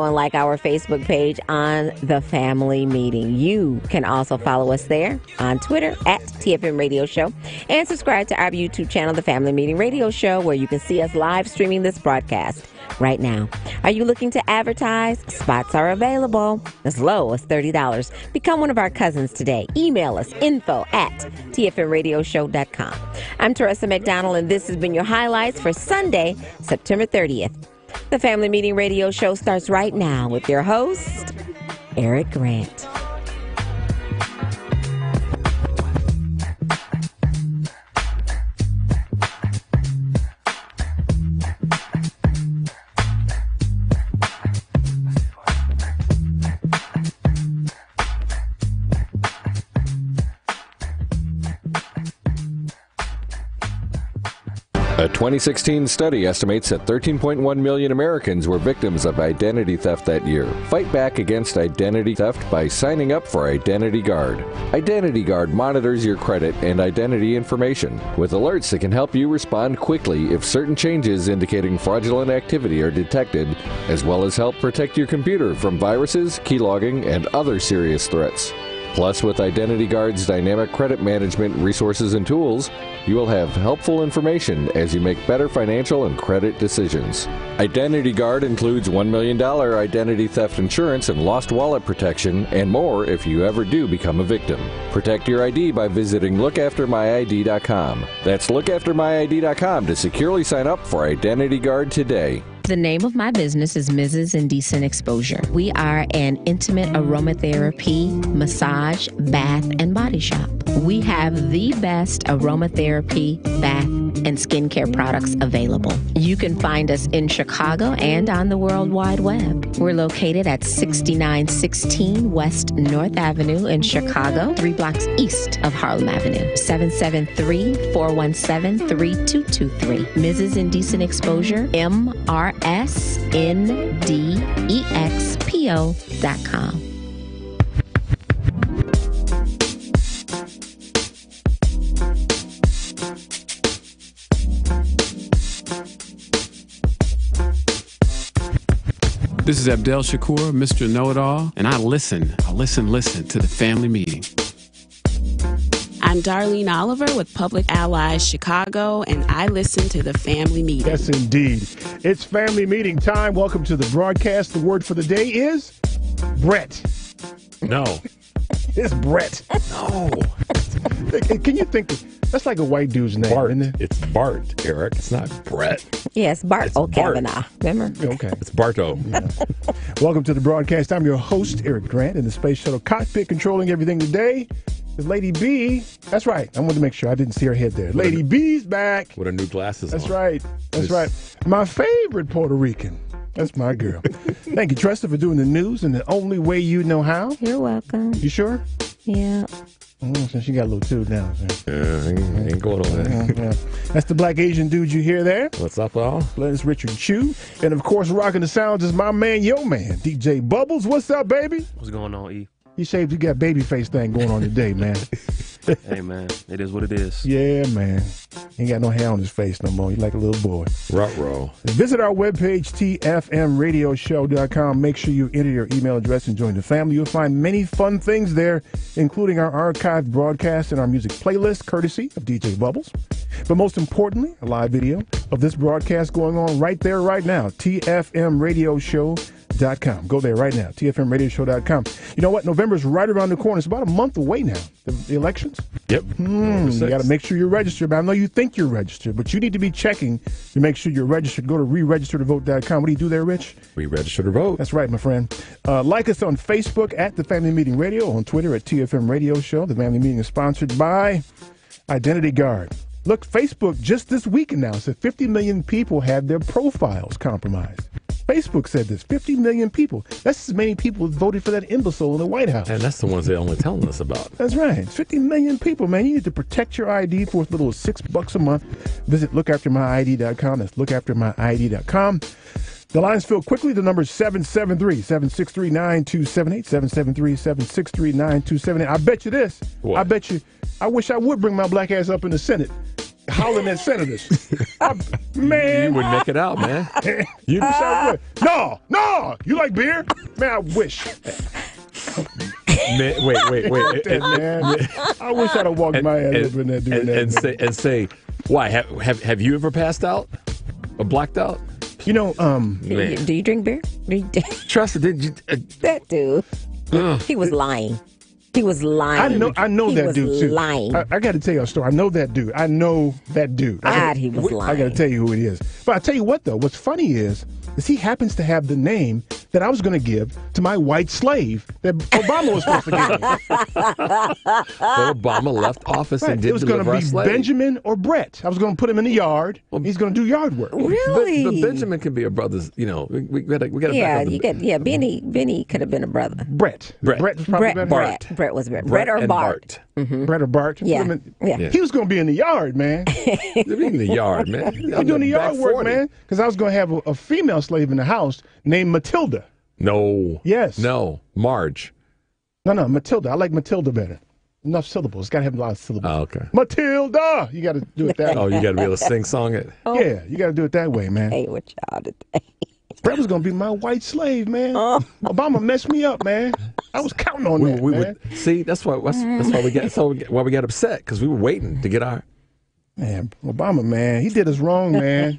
and like our Facebook page on The Family Meeting. You can also follow us there on Twitter at TFM Radio Show and subscribe to our YouTube channel, The Family Meeting Radio Show, where you can see us live streaming this broadcast right now. Are you looking to advertise? Spots are available as low as $30. Become one of our cousins today. Email us info@tfmradioshow.com. I'm Teresa McDonald, and this has been your highlights for Sunday, September 30th. The Family Meeting Radio Show starts right now with your host, Eric Grant. A 2016 study estimates that 13.1 million Americans were victims of identity theft that year. Fight back against identity theft by signing up for Identity Guard. Identity Guard monitors your credit and identity information with alerts that can help you respond quickly if certain changes indicating fraudulent activity are detected, as well as help protect your computer from viruses, keylogging, and other serious threats. Plus, with Identity Guard's dynamic credit management resources and tools, you will have helpful information as you make better financial and credit decisions. Identity Guard includes $1 million identity theft insurance and lost wallet protection, and more if you ever do become a victim. Protect your ID by visiting lookaftermyid.com. That's lookaftermyid.com to securely sign up for Identity Guard today. The name of my business is Mrs. Indecent Exposure. We are an intimate aromatherapy, massage, bath, and body shop. We have the best aromatherapy, bath, and skincare products available. You can find us in Chicago and on the World Wide Web. We're located at 6916 West North Avenue in Chicago, 3 blocks east of Harlem Avenue. 773-417-3223. Mrs. Indecent Exposure, MRSNDEXPO.com. This is Abdel Shakur, Mr. Know-It-All, and I listen to the Family Meeting. I'm Darlene Oliver with Public Allies Chicago, and I listen to the Family Meeting. Yes, indeed. It's Family Meeting time. Welcome to the broadcast. The word for the day is Brett. No. It's Brett. No. Can you think that's like a white dude's name, Bart. isn't it? It's Bart, Eric. It's not Brett. Yes, Bart It's Bart. Kavanaugh. Remember? Okay. It's Barto. Yeah. Welcome to the broadcast. I'm your host, Eric Grant, in the Space Shuttle cockpit, controlling everything today. Is Lady B. That's right. I wanted to make sure I didn't see her head there. Lady B's back. With her new glasses That's on. right. That's right. My favorite Puerto Rican. That's my girl. Thank you, Tresta, for doing the news in the only way you know how. You're welcome. You sure? Yeah. So she got a little too down. Yeah, ain't going on that. Yeah. That's the black Asian dude you hear there. What's up, all? That's Richard Chu. And, of course, rocking the sounds is my man, yo man, DJ Bubbles. What's up, baby? What's going on, E? He shaved, he got baby face thing going on today, man. Hey, man, it is what it is. Yeah, man. He ain't got no hair on his face no more. He like a little boy. Ruh-roh. Visit our webpage, tfmradioshow.com. Make sure you enter your email address and join the family. You'll find many fun things there, including our archived broadcast and our music playlist, courtesy of DJ Bubbles. But most importantly, a live video of this broadcast going on right there, right now, tfmradioshow.com. Go there right now, tfmradioshow.com. You know what? November's right around the corner. It's about a month away now, the elections. Yep. You got to make sure you're registered. But I know you think you're registered, but you need to be checking to make sure you're registered. Go to reregistertovote.com. What do you do there, Rich? Re-register to vote. That's right, my friend. Like us on Facebook at The Family Meeting Radio, on Twitter at TFM Radio Show. The Family Meeting is sponsored by Identity Guard. Look, Facebook just this week announced that 50 million people had their profiles compromised. Facebook said this, 50 million people. That's as many people as voted for that imbecile in the White House. And that's the ones they're only telling us about. That's right. 50 million people, man. You need to protect your ID for as little as $6 a month. Visit lookaftermyid.com. That's lookaftermyid.com. The lines fill quickly. The number is 773-763-9278. 773-763-9278. I bet you this. What? I bet you. I wish I would bring my black ass up in the Senate hollering at senators. Man. You wouldn't make it out, man. You no, you like beer? Man, I wish. Man, wait. Man. I wish I'd have walked my ass over in there doing that. And say, why? Have you ever passed out or blacked out? You know, Man. Do you drink beer? Trust it. Did you? That dude. He was lying. He was lying. I know he that was dude too. Lying. I got to tell you a story. I know that dude. God, he was lying. I got to tell you who it is. But I tell you what, though, what's funny is he happens to have the name that I was going to give to my white slave that Obama was supposed to give me. But Obama left office and It did was going deliver to our be slave. Benjamin or Brett. I was going to put him in the yard. He's going to do yard work. Really? But Benjamin can be a brother's. You know, we got to. Yeah, Benny could have been a brother. Brett. Brett was probably better. Brett was better. Brett or and Bart. Brett or Bart. Yeah. Put him Yeah. He was going to be in the yard, man. They're in the yard, man. He's doing the yard work, man. Because I was going to have a female slave in the house named Matilda. No. Yes. No. Marge. No, Matilda. I like Matilda better. Enough syllables. It's got to have a lot of syllables. Oh, okay. Matilda. You got to do it that way. Oh, you got to be able to sing song it. Yeah, you got to do it that way, man. Hey, what y'all today? Brett was going to be my white slave, man. Obama messed me up, man. I was counting on that, We man. would see. That's why we got upset because we were waiting to get our. Man, Obama, man, he did us wrong, man.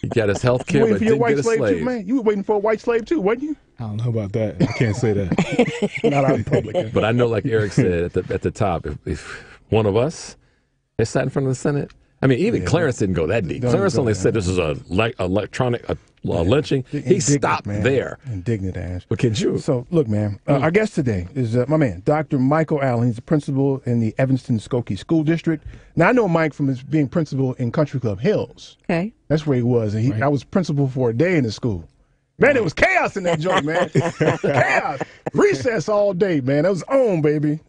He got his health You care, waiting but for your didn't white get a slave, slave. too, man. You were waiting for a white slave, too, wasn't you? I don't know about that. I can't say that. Not out in public. But I know, like Eric said at the top, if one of us had sat in front of the Senate, I mean, even Clarence didn't go that deep. Clarence only said this is a electronic lynching. He Indignant, stopped man. there. Indignant ass. But can you? So, look, man, our guest today is my man, Dr. Michael Allen. He's the principal in the Evanston-Skokie School District. Now, I know Mike from his being principal in Country Club Hills. Okay. That's where he was. And I was principal for a day in the school. Man, it was chaos in that joint, man. Chaos. Recess all day, man. That was on, baby.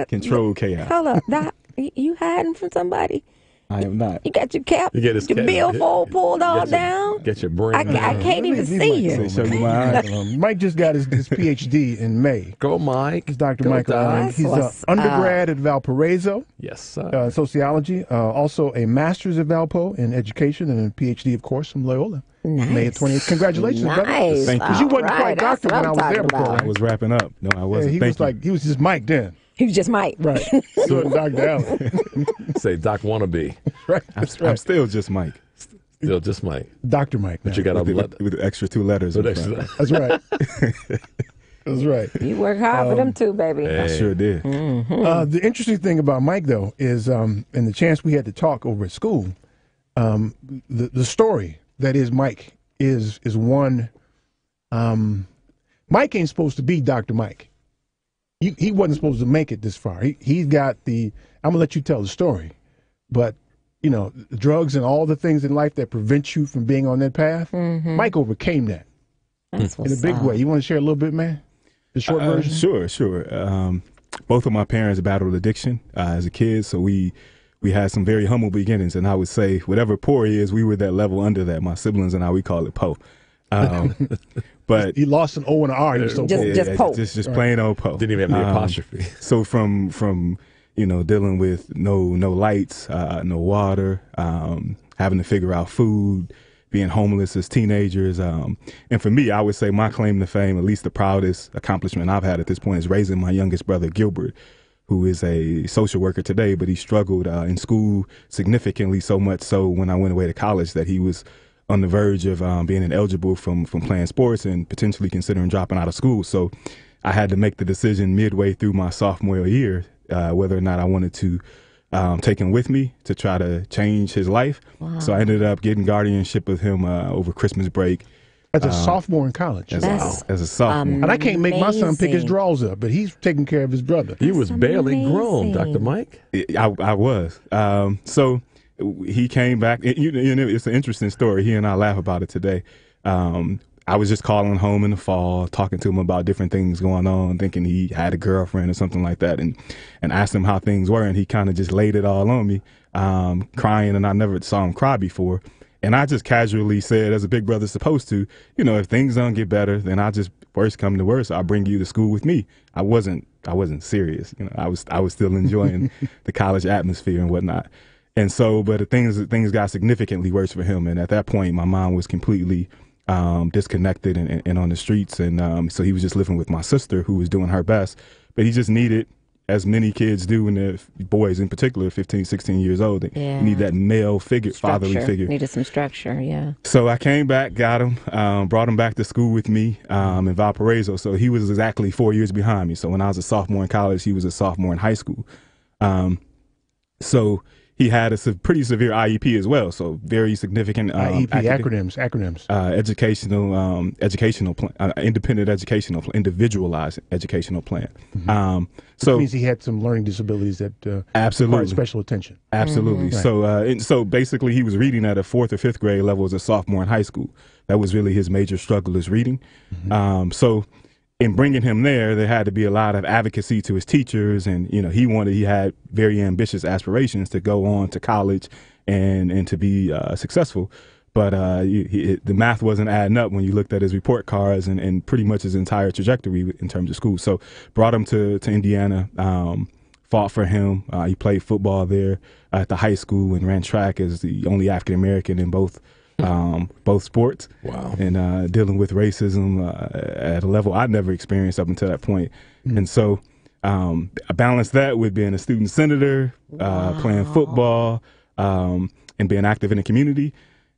Control chaos. Hold up, Doc. You hiding from somebody? I am not. You got your cap, You get his your cap. billfold pulled all down. Get your brain. I can't even see you. Show you my eyes. Mike just got his PhD in May. Go, Mike. It's Dr. Go, Michael Allen. That's He's an what's undergrad at Valparaiso, Yes, sir. sociology, also a master's at Valpo in education, and a PhD, of course, from Loyola. Nice. May 20th. Congratulations, brother. Nice. Thank you. Because you wasn't All quite right, doctor that's when I what was I'm there talking before. about. I was wrapping up. No, I Yeah, wasn't. he Thank was you. like, he was just Mike then. He was just Mike. Right. He wasn't Dr. Allen. Say Doc wannabe. Right. I'm, That's I'm right. still just Mike. Still just Mike. Dr. Mike. But now. you got With the extra 2 letters. in front. That's right. That's right. You work hard for them too, baby. I sure did. The interesting thing about Mike, though, is and the chance we had to talk over at school, the story that is Mike is one. Mike ain't supposed to be Dr. Mike. He wasn't supposed to make it this far. He got the. I'm gonna let you tell the story, but you know, drugs and all the things in life that prevent you from being on that path. Mike overcame that That's in a what's big up. way. You want to share a little bit, man? The short version. Sure. Both of my parents battled addiction as a kid, so we had some very humble beginnings, and I would say whatever poor is, we were that level under that. My siblings and I, we call it po. But He lost an O and an R. He was so Just- poor. just po. just plain old po. Didn't even have the apostrophe. So from dealing with no lights, no water, having to figure out food, being homeless as teenagers, and for me, I would say my claim to fame, at least the proudest accomplishment I've had at this point, is raising my youngest brother Gilbert, who is a social worker today, but he struggled in school significantly, so much so when I went away to college that he was on the verge of being ineligible from playing sports and potentially considering dropping out of school. So I had to make the decision midway through my sophomore year whether or not I wanted to take him with me to try to change his life. Wow. So I ended up getting guardianship of him over Christmas break As a sophomore in college. as, That's as a sophomore. And I can't make my son pick his amazing. drawers up, but he's taking care of his brother. He was barely grown, amazing. Dr. Mike. I was. So he came back. It's an interesting story. He and I laugh about it today. I was just calling home in the fall, talking to him about different things going on, thinking he had a girlfriend or something like that, and asked him how things were, and he kind of just laid it all on me, crying, and I never saw him cry before. And I just casually said, as a big brother supposed to, if things don't get better, then I'll just, worst come to worst, I'll bring you to school with me. I wasn't serious. I was still enjoying the college atmosphere and whatnot. And so, but things got significantly worse for him. And at that point, my mom was completely disconnected and on the streets. And so he was just living with my sister, who was doing her best. But he just needed, as many kids do, and the boys in particular, 15, 16 years old, they need that male figure, fatherly figure. Needed some structure, yeah. So I came back, got him, brought him back to school with me in Valparaiso. So he was exactly 4 years behind me. So when I was a sophomore in college, he was a sophomore in high school. So he had a pretty severe IEP as well, so very significant. IEP acronyms. Educational plan, independent educational, individualized educational plan. So means he had some learning disabilities that absolutely required special attention. Absolutely. Right. So basically, he was reading at a 4th or 5th grade level as a sophomore in high school. That was really his major struggle, is reading. So in bringing him there had to be a lot of advocacy to his teachers, and he had very ambitious aspirations to go on to college and to be successful, but the math wasn't adding up when you looked at his report cards and pretty much his entire trajectory in terms of school. So brought him to Indiana, fought for him. He played football there at the high school and ran track as the only African American in both sports. Wow. And dealing with racism at a level I'd never experienced up until that point. And so I balanced that with being a student senator, playing football, and being active in the community.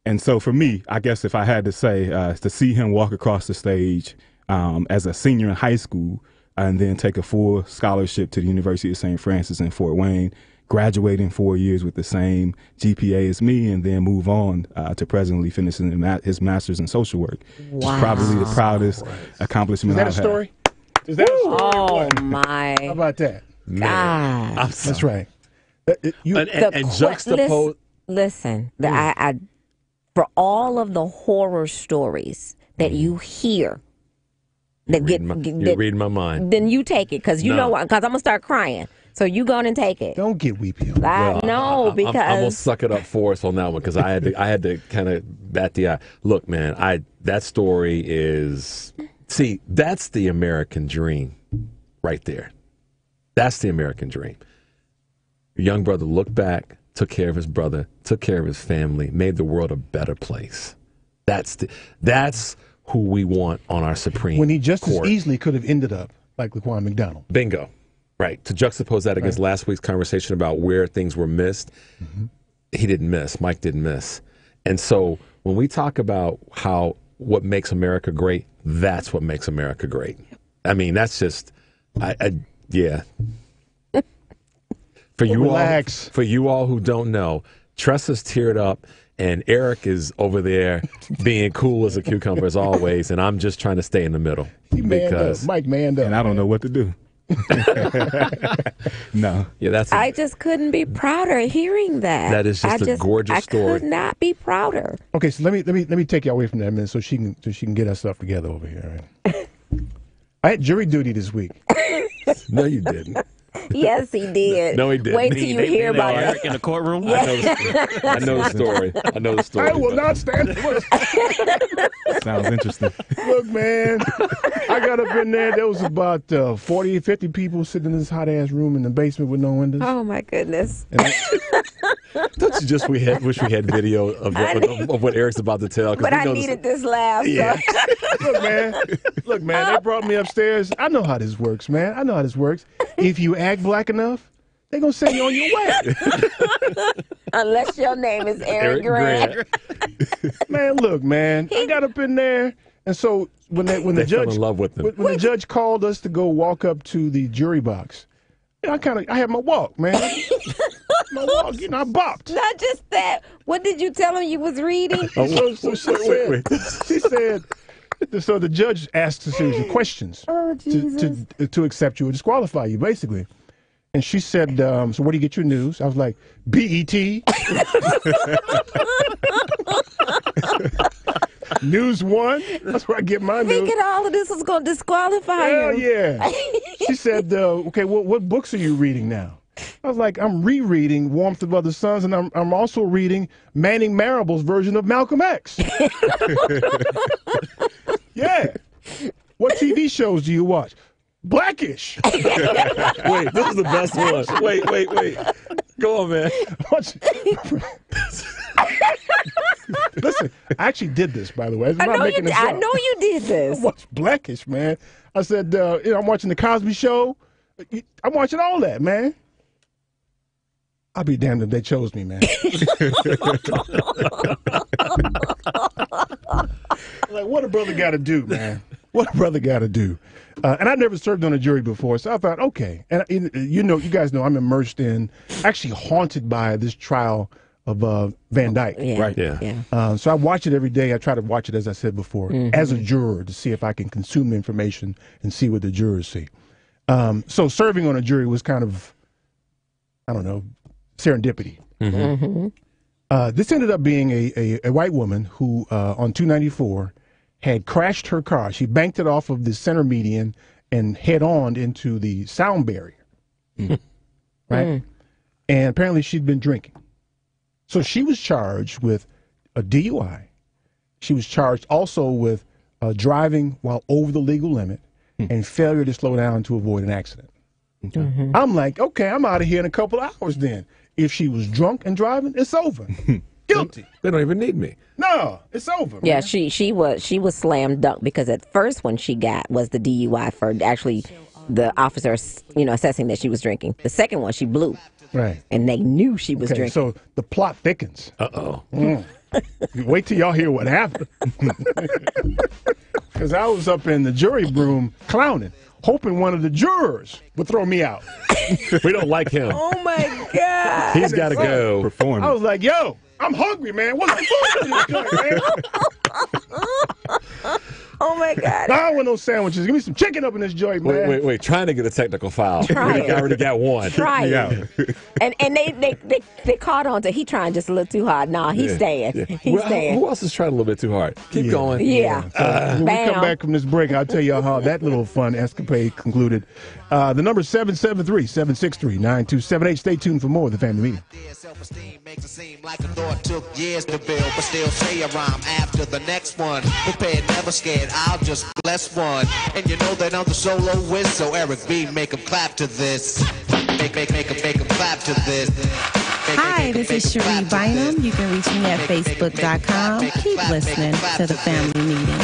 And so for me, I guess if I had to say, to see him walk across the stage as a senior in high school and then take a full scholarship to the University of St. Francis in Fort Wayne, graduating 4 years with the same GPA as me, and then move on to presently finishing his master's in social work. Wow. Which is probably the proudest accomplishment I've had. Is that a story? Is that a story? Oh, my. How about that? God. That's right. And juxtapose. Listen, for all of the horror stories that you hear, You're reading my mind. Then you take it, because you know what? Because I'm going to start crying. So you go on and take it. Don't get weepy. I know, because I'm gonna suck it up for us on that one, because I had to kind of bat the eye. Look, man, that story is, that's the American dream, right there. That's the American dream. Your young brother looked back, took care of his brother, took care of his family, made the world a better place. That's who we want on our Supreme Court. When he just as easily could have ended up like Laquan McDonald. Bingo. Right. To juxtapose that against last week's conversation about where things were missed, he didn't miss. Mike didn't miss. And so when we talk about what makes America great, that's what makes America great. I mean, that's just, yeah. For you all who don't know, Tressa's teared up, and Eric is over there being cool as a cucumber as always, and I'm just trying to stay in the middle. Mike manned up. And I don't know what to do. No. Yeah, I just couldn't be prouder hearing that. That is just a gorgeous story. I could not be prouder. Okay, so let me take you away from that a minute so she can get her stuff together over here. Right? I had jury duty this week. No, you didn't. Yes, he did. No, he didn't. Wait till you hear about Eric it. in the courtroom. Yeah. I know the story. I will not stand for it. Sounds interesting. Look, man, I got up in there. There was about 40, 50 people sitting in this hot-ass room in the basement with no windows. Oh, my goodness. Don't you just wish we had video of what Eric's about to tell? But I needed this laugh. Yeah. So. Look, man, they brought me upstairs. I know how this works, man. I know how this works. If you act black enough, they're going to send you on your way. Unless your name is Eric Grant. Man, look, man, I got up in there. And so when the judge fell in love with them. When the judge called us to go walk up to the jury box, I had my walk, man. My walk, I bopped. Not just that. What did you tell him you was reading? So she said, so the judge asked a series of questions to accept you or disqualify you, basically. And she said, so where do you get your news? I was like, BET. News One. That's where I get my news. Thinking all of this was going to disqualify you. Hell yeah. She said, okay, what books are you reading now? I was like, I'm rereading Warmth of Other Suns, and I'm also reading Manning Marable's version of Malcolm X. Yeah. What TV shows do you watch? Blackish. Wait, this is the best one. Wait. Go on, man. Listen, I actually did this, by the way. I know you did I this. watched Blackish, man. I said, I'm watching the Cosby Show. I'm watching all that, man. I'll be damned if they chose me, man. Like, what a brother got to do, man. What a brother got to do. And I never served on a jury before, so I thought, okay. And you guys know I'm immersed in, actually haunted by this trial of Van Dyke. Yeah. Right. Yeah. So I watch it every day. I try to watch it, as I said before, as a juror to see if I can consume the information and see what the jurors see. So serving on a jury was kind of, I don't know, serendipity. This ended up being a white woman who, on 294, had crashed her car. She banked it off of the center median and head on into the sound barrier. Right? And apparently she'd been drinking. So she was charged with a DUI. She was charged also with driving while over the legal limit and failure to slow down to avoid an accident. I'm like, okay, I'm out of here in a couple of hours then. If she was drunk and driving, it's over. Guilty. They don't even need me. No, it's over. Yeah, man. she was slam dunk because at first one she got was the DUI for actually the officer, assessing that she was drinking. The second one she blew. Right. And they knew she was drinking. So the plot thickens. Uh-oh. Wait till y'all hear what happened. Because I was up in the jury room clowning, hoping one of the jurors would throw me out. We don't like him. Oh my God. He's got to go. Performing. I was like, yo, I'm hungry, man. What's the food in this joint, man? Oh my God. I don't want no sandwiches. Give me some chicken up in this joint, man. Wait. Trying to get a technical foul. Try I it. already got one. Try it. And they caught on to he trying just a little too hard. Nah, he's staying. Yeah. He's Well, staying. who else is trying a little bit too hard? Keep going. Yeah. So when we come Bam. back from this break, I'll tell y'all how that little fun escapade concluded. The number is 773-763-9278. Stay tuned for more of the Family Meeting. Self-esteem makes it seem like a thought took years to build, but still say a rhyme after the next one. Prepared, never scared, I'll just bless one. And you know that I'm the soloist, so Eric B, make him clap to this. Make him clap to this. Hi, this is Cherie Bynum. You can reach me at facebook.com. Keep listening to the Family Meeting.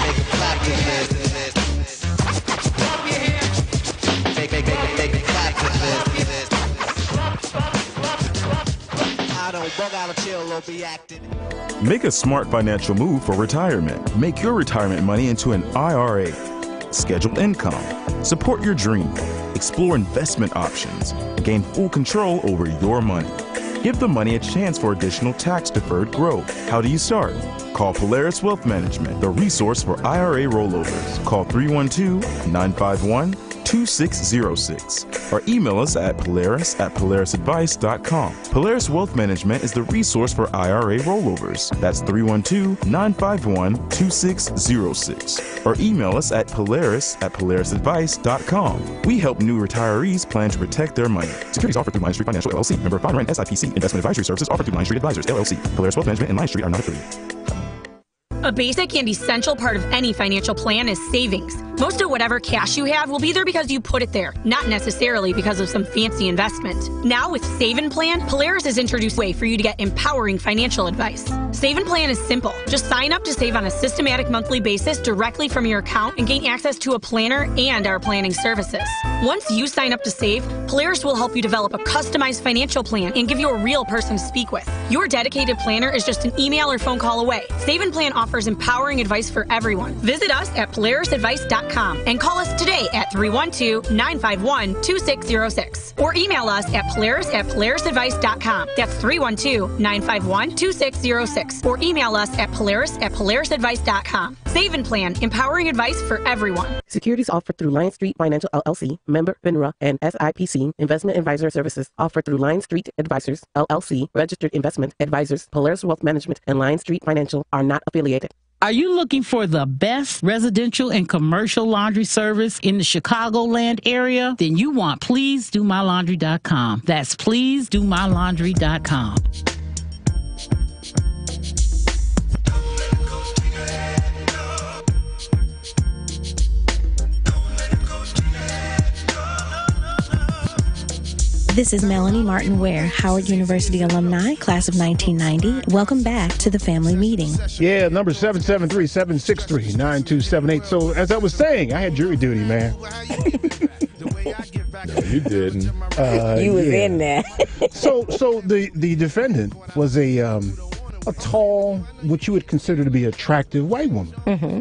Make him clap to this. Make him clap to this. I don't bug out of chill or be acting. Make a smart financial move for retirement. Make your retirement money into an IRA. Schedule income. Support your dream. Explore investment options. Gain full control over your money. Give the money a chance for additional tax-deferred growth. How do you start? Call Polaris Wealth Management, the resource for IRA rollovers. Call 312-951-2606 or email us at polaris@polarisadvice.com. Polaris Wealth Management is the resource for IRA rollovers. That's 312-951-2606 or email us at polaris@polarisadvice.com. We help new retirees plan to protect their money. Securities offered through Line Street Financial LLC. Member FINRA SIPC. Investment advisory services offered through Line Street Advisors LLC. Polaris Wealth Management and Line Street are not affiliated. A basic and essential part of any financial plan is savings. Most of whatever cash you have will be there because you put it there, not necessarily because of some fancy investment. Now with Save and Plan, Polaris has introduced a way for you to get empowering financial advice. Save and Plan is simple. Just sign up to save on a systematic monthly basis directly from your account and gain access to a planner and our planning services. Once you sign up to save, Polaris will help you develop a customized financial plan and give you a real person to speak with. Your dedicated planner is just an email or phone call away. Save and Plan offers empowering advice for everyone. Visit us at polarisadvice.com and call us today at 312-951-2606 or email us at polaris@polarisadvice.com. That's 312-951-2606 or email us at polaris@polarisadvice.com. Save and Plan, empowering advice for everyone. Securities offered through Line Street Financial LLC, member FINRA and SIPC. Investment advisor services offered through Line Street Advisors LLC, registered investment advisors. Polaris Wealth Management and Line Street Financial are not affiliated. Are you looking for the best residential and commercial laundry service in the Chicagoland area? Then you want PleaseDoMyLaundry.com. That's PleaseDoMyLaundry.com. This is Melanie Martin Ware, Howard University alumni, class of 1990. Welcome back to the family meeting. Yeah, number 773-763-9278. So as I was saying, I had jury duty, man. No, you didn't. You was in there. so the defendant was a tall, what you would consider to be attractive white woman. Mm-hmm.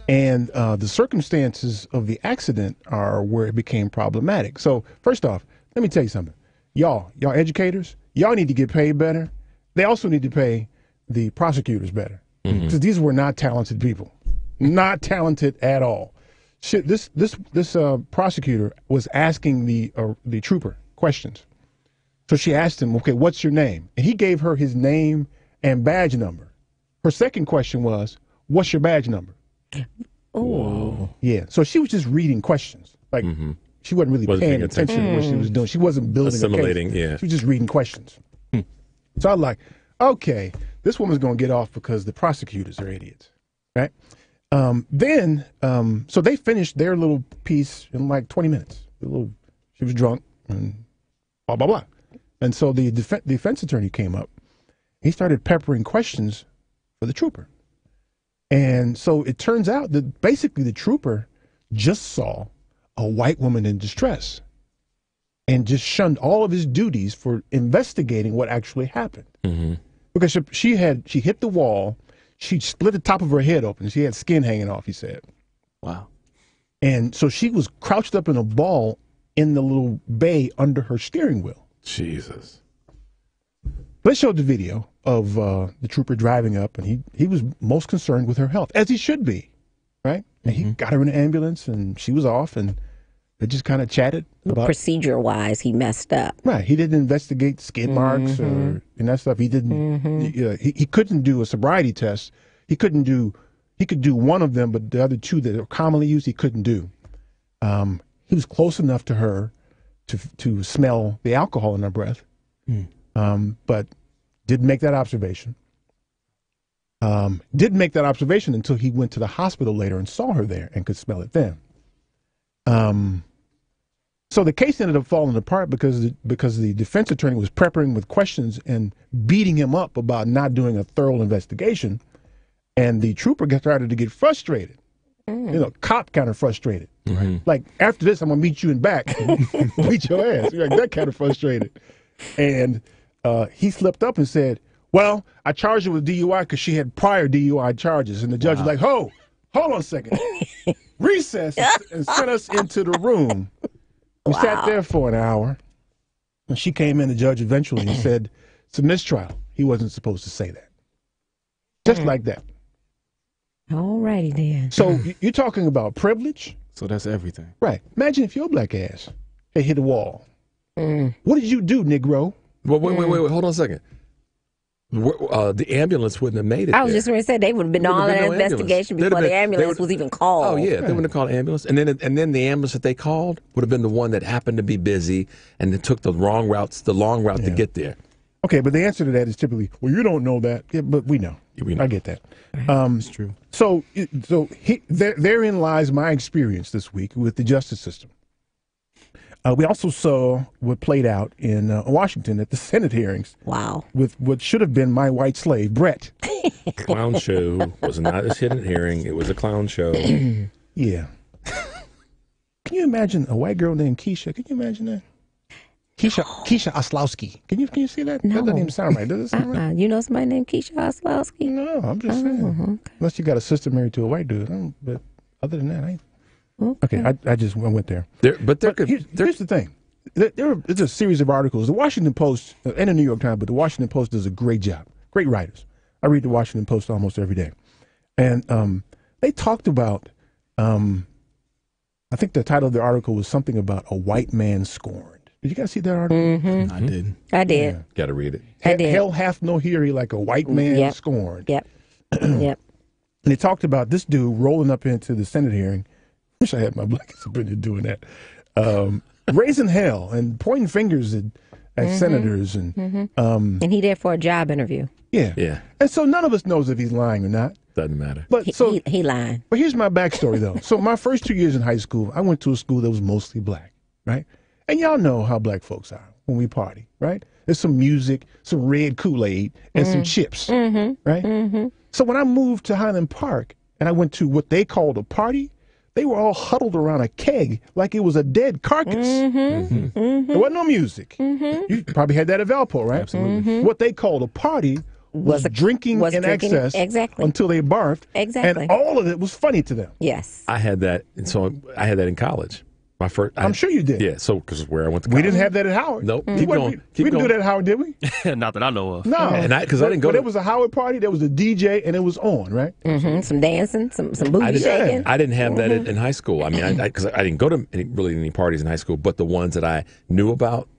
And the circumstances of the accident are where it became problematic. So first off, let me tell you something. Y'all educators, y'all need to get paid better. They also need to pay the prosecutors better. Because these were not talented people. Not talented at all. Shit, this prosecutor was asking the trooper questions. So she asked him, okay, what's your name? And he gave her his name and badge number. Her second question was, what's your badge number? Oh. Yeah. So she was just reading questions. Like, she wasn't really paying attention to what she was doing. She wasn't building assimilating, a case. yeah. She was just reading questions. So I was like, okay, this woman's going to get off because the prosecutors are idiots, right? So they finished their little piece in like 20 minutes. She was drunk and blah, blah, blah. And so the defense attorney came up. He started peppering questions for the trooper. And so it turns out that basically the trooper just saw a white woman in distress and just shunned all of his duties for investigating what actually happened. Because she hit the wall, she split the top of her head open, she had skin hanging off, he said. Wow. And so she was crouched up in a ball in the little bay under her steering wheel. Jesus. Let's show the video of the trooper driving up, and he was most concerned with her health, as he should be, right? And he got her in an ambulance, and she was off, and they just kind of chatted about procedure-wise, he messed up. Right. He didn't investigate skid marks and that stuff. He didn't. He couldn't do a sobriety test. He could do one of them, but the other two that are commonly used, he couldn't do. He was close enough to her to smell the alcohol in her breath, but didn't make that observation. Didn't make that observation until he went to the hospital later and saw her there and could smell it then. So the case ended up falling apart because the defense attorney was peppering with questions and beating him up about not doing a thorough investigation, and the trooper started to get frustrated. Cop kind of frustrated. Like, after this, I'm gonna meet you in back, beat your ass. You're like that kind of frustrated. And he slipped up and said, "Well, I charged her with DUI because she had prior DUI charges." And the judge was like, hold on a second. Recess and sent us into the room. We sat there for an hour, and she came in, the judge eventually, and said, it's a mistrial. He wasn't supposed to say that. Just like that. All righty then. So you're talking about privilege? So that's everything. Right. Imagine if your black ass had hit a wall. What did you do, Negro? Well, wait, hold on a second. The ambulance wouldn't have made it. I was just going to say they would have been all that investigation before the ambulance was even called. Oh yeah, they wouldn't have called an ambulance, and then the ambulance that they called would have been the one that happened to be busy and it took the long route to get there. Okay, but the answer to that is typically, well, you don't know that, but we know. I get that. It's true. So therein lies my experience this week with the justice system. We also saw what played out in Washington at the Senate hearings. Wow. With what should have been my white slave, Brett. Clown show was not a Senate hearing. It was a clown show. Yeah. Can you imagine a white girl named Keisha? Can you imagine that? Keisha Oslowski. Can you see that? No. That doesn't even sound right, does it? You know somebody named Keisha Oslowski? No, I'm just saying. Okay. Unless you got a sister married to a white dude. But other than that, I ain't. Okay, I went there. Here's the thing. There's a series of articles. The Washington Post and the New York Times, but the Washington Post does a great job. Great writers. I read the Washington Post almost every day. And they talked about, I think the title of the article was something about a white man scorned. Did you guys see that article? I didn't. I did. Yeah. Got to read it. I did. Hell hath no hearing like a white man scorned. Yep. Yep. And they talked about this dude rolling up into the Senate hearing. Wish I had my black opinion doing that. Raising hell and pointing fingers at senators and he there for a job interview. Yeah. And so none of us knows if he's lying or not. Doesn't matter. But he lying. But here's my backstory though. So my first 2 years in high school, I went to a school that was mostly black, right? And y'all know how black folks are. when we party, right? There's some music, some red Kool-Aid, and some chips, right? So when I moved to Highland Park and I went to what they called a party, they were all huddled around a keg like it was a dead carcass. There wasn't no music. You probably had that at Valpo, right? Absolutely. What they called a party was drinking in excess until they barfed. Exactly. And all of it was funny to them. Yes. I had that, and so I had that in college. My first, I'm sure you did. Yeah, so because where I went to We college. didn't have that at Howard. Nope. We Keep going. didn't do that at Howard, did we? Not that I know of. No. And because I didn't go But to. it was a Howard party. There was a DJ, and it was on, right? Some dancing, some booty shaking. I didn't have that in high school. I mean, because I didn't go to any parties in high school, but the ones that I knew about,